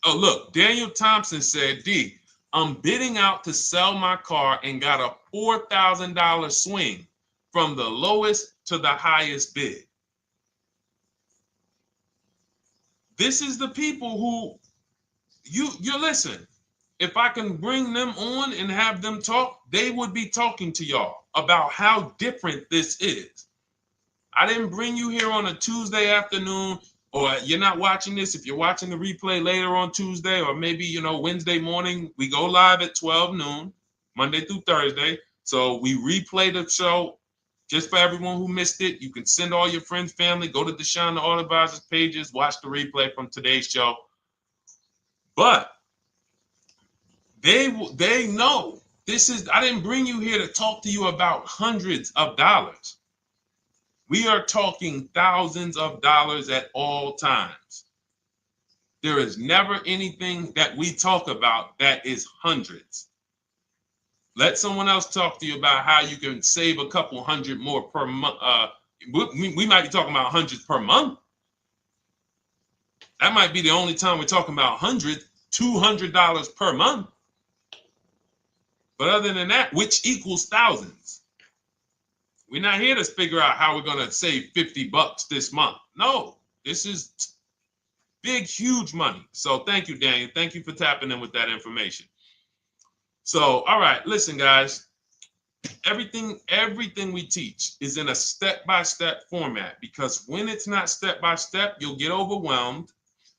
Oh, look, Daniel Thompson said, D, I'm bidding out to sell my car and got a $4,000 swing from the lowest to the highest bid. This is the people who you listen. If I can bring them on and have them talk, they would be talking to y'all about how different this is. I didn't bring you here on a Tuesday afternoon, or you're not watching this. If you're watching the replay later on Tuesday, or maybe, Wednesday morning, we go live at 12 noon, Monday through Thursday. So we replay the show just for everyone who missed it. You can send all your friends, family, go to Deshone the Auto Advisor's pages, watch the replay from today's show. But they know this is, I didn't bring you here to talk to you about hundreds of dollars. We are talking thousands of dollars at all times. There is never anything that we talk about that is hundreds. Let someone else talk to you about how you can save a couple hundred more per month. We might be talking about hundreds per month. That might be the only time we're talking about hundreds, $200 per month. But other than that, which equals thousands. We're not here to figure out how we're going to save $50 this month. No, this is big, huge money. So thank you, Daniel. Thank you for tapping in with that information. So, all right, listen, guys. Everything we teach is in a step-by-step format, because when it's not step-by-step, you'll get overwhelmed.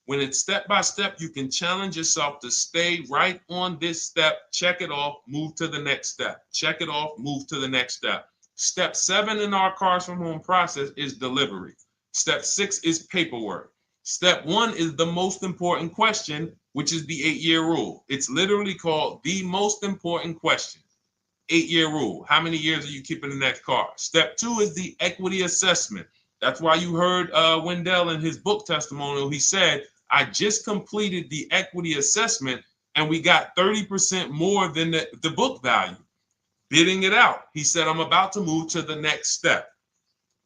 When it's step-by-step, you can challenge yourself to stay right on this step, check it off, move to the next step. Check it off, move to the next step. Step 7 in our Cars from Home process is delivery. Step 6 is paperwork. Step 1 is the most important question, which is the 8-year rule. It's literally called the most important question. 8-year rule. How many years are you keeping the next car? Step 2 is the equity assessment. That's why you heard Wendell in his book testimonial. He said, I just completed the equity assessment and we got 30% more than the book value. Bidding it out. He said, I'm about to move to the next step.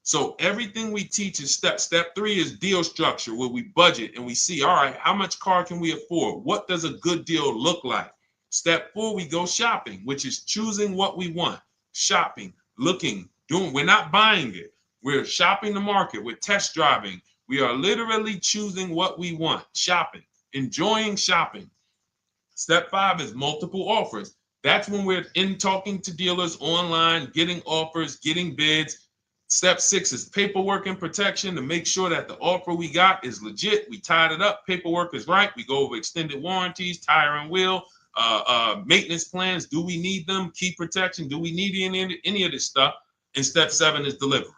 So everything we teach is step. Step 3 is deal structure, where we budget and we see, all right, how much car can we afford? What does a good deal look like? Step 4, we go shopping, which is choosing what we want. Shopping, looking, doing. We're not buying it. We're shopping the market. We're test driving. We are literally choosing what we want. Shopping, enjoying shopping. Step 5 is multiple offers. That's when we're in talking to dealers online, getting offers, getting bids. Step 6 is paperwork and protection to make sure that the offer we got is legit. We tied it up. Paperwork is right. We go over extended warranties, tire and wheel, maintenance plans. Do we need them? Key protection. Do we need any of this stuff? And step 7 is delivery.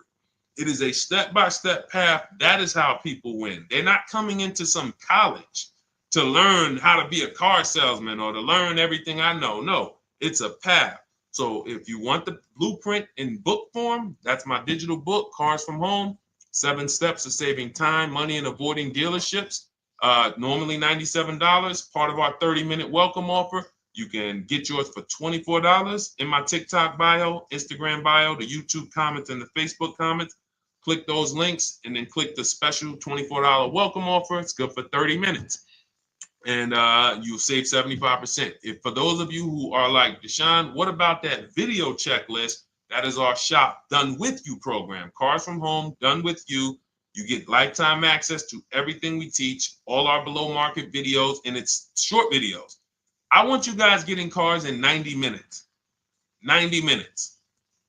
It is a step-by-step path. That is how people win. They're not coming into some college to learn how to be a car salesman or to learn everything I know. No, it's a path. So if you want the blueprint in book form, that's my digital book, Cars from Home, 7 Steps of Saving Time, Money, and Avoiding Dealerships. Normally $97, part of our 30-minute welcome offer. You can get yours for $24 in my TikTok bio, Instagram bio, the YouTube comments, and the Facebook comments. Click those links and then click the special $24 welcome offer. It's good for 30 minutes. And you'll save 75%. If for those of you who are like, Deshone, what about that video checklist? That is our shop done with you program. Cars from home, done with you. You get lifetime access to everything we teach, all our below market videos, and it's short videos. I want you guys getting cars in 90 minutes. 90 minutes.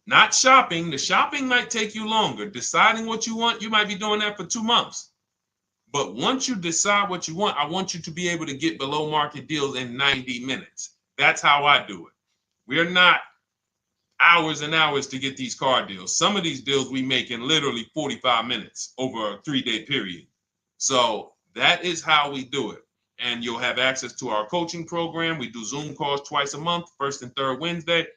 Not shopping. The shopping might take you longer. Deciding what you want, you might be doing that for 2 months. But once you decide what you want, I want you to be able to get below market deals in 90 minutes. That's how I do it. We're not hours and hours to get these car deals. Some of these deals we make in literally 45 minutes over a 3-day period. So that is how we do it. And you'll have access to our coaching program. We do Zoom calls twice a month, first and third Wednesday.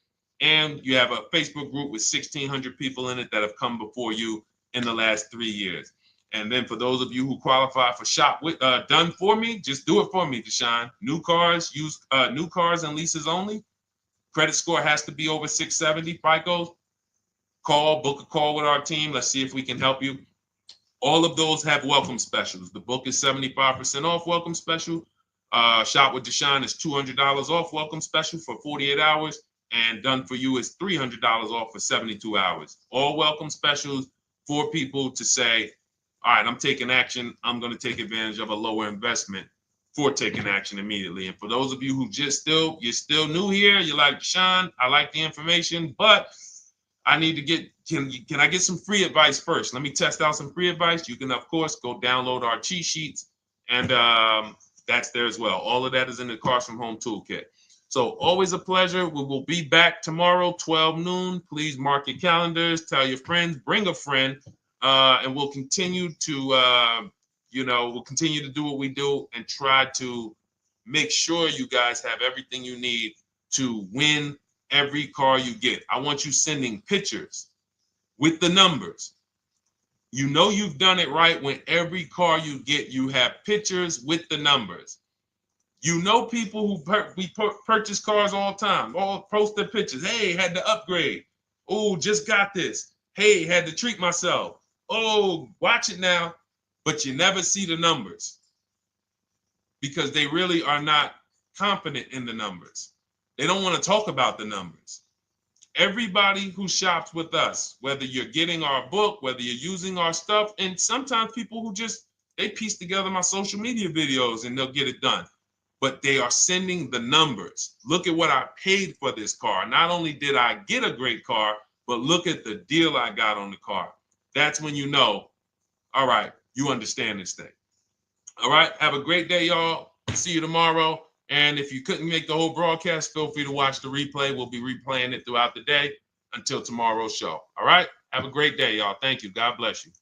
And you have a Facebook group with 1,600 people in it that have come before you in the last 3 years. And then for those of you who qualify for shop with done for me, just do it for me, Deshone. New cars, new cars and leases only. Credit score has to be over 670 FICO. Book a call with our team. Let's see if we can help you. All of those have welcome specials. The book is 75% off welcome special. Shop with Deshone is $200 off welcome special for 48 hours. And done for you is $300 off for 72 hours. All welcome specials for people to say, all right, I'm taking action. I'm going to take advantage of a lower investment for taking action immediately. And for those of you who you're still new here, you're like, Deshone, I like the information, but I need to get, can I get some free advice first? Let me test out some free advice. You can, of course, go download our cheat sheets, and that's there as well. All of that is in the Cars from Home Toolkit. So always a pleasure. We will be back tomorrow, 12 noon. Please mark your calendars, tell your friends, bring a friend. And we'll continue to, we'll continue to do what we do and try to make sure you guys have everything you need to win every car you get. I want you sending pictures with the numbers. You know you've done it right when every car you get, you have pictures with the numbers. You know people who purchase cars all the time, all post their pictures. Hey, had to upgrade. Oh, just got this. Hey, had to treat myself. Oh, watch it now, but you never see the numbers because they really are not confident in the numbers. They don't want to talk about the numbers. Everybody who shops with us, whether you're getting our book, whether you're using our stuff, and sometimes people who they piece together my social media videos and they'll get it done, but they are sending the numbers. Look at what I paid for this car. Not only did I get a great car, but look at the deal I got on the car. That's when you know, all right, you understand this thing. All right, have a great day, y'all. See you tomorrow. And if you couldn't make the whole broadcast, feel free to watch the replay. We'll be replaying it throughout the day until tomorrow's show. All right, have a great day, y'all. Thank you. God bless you.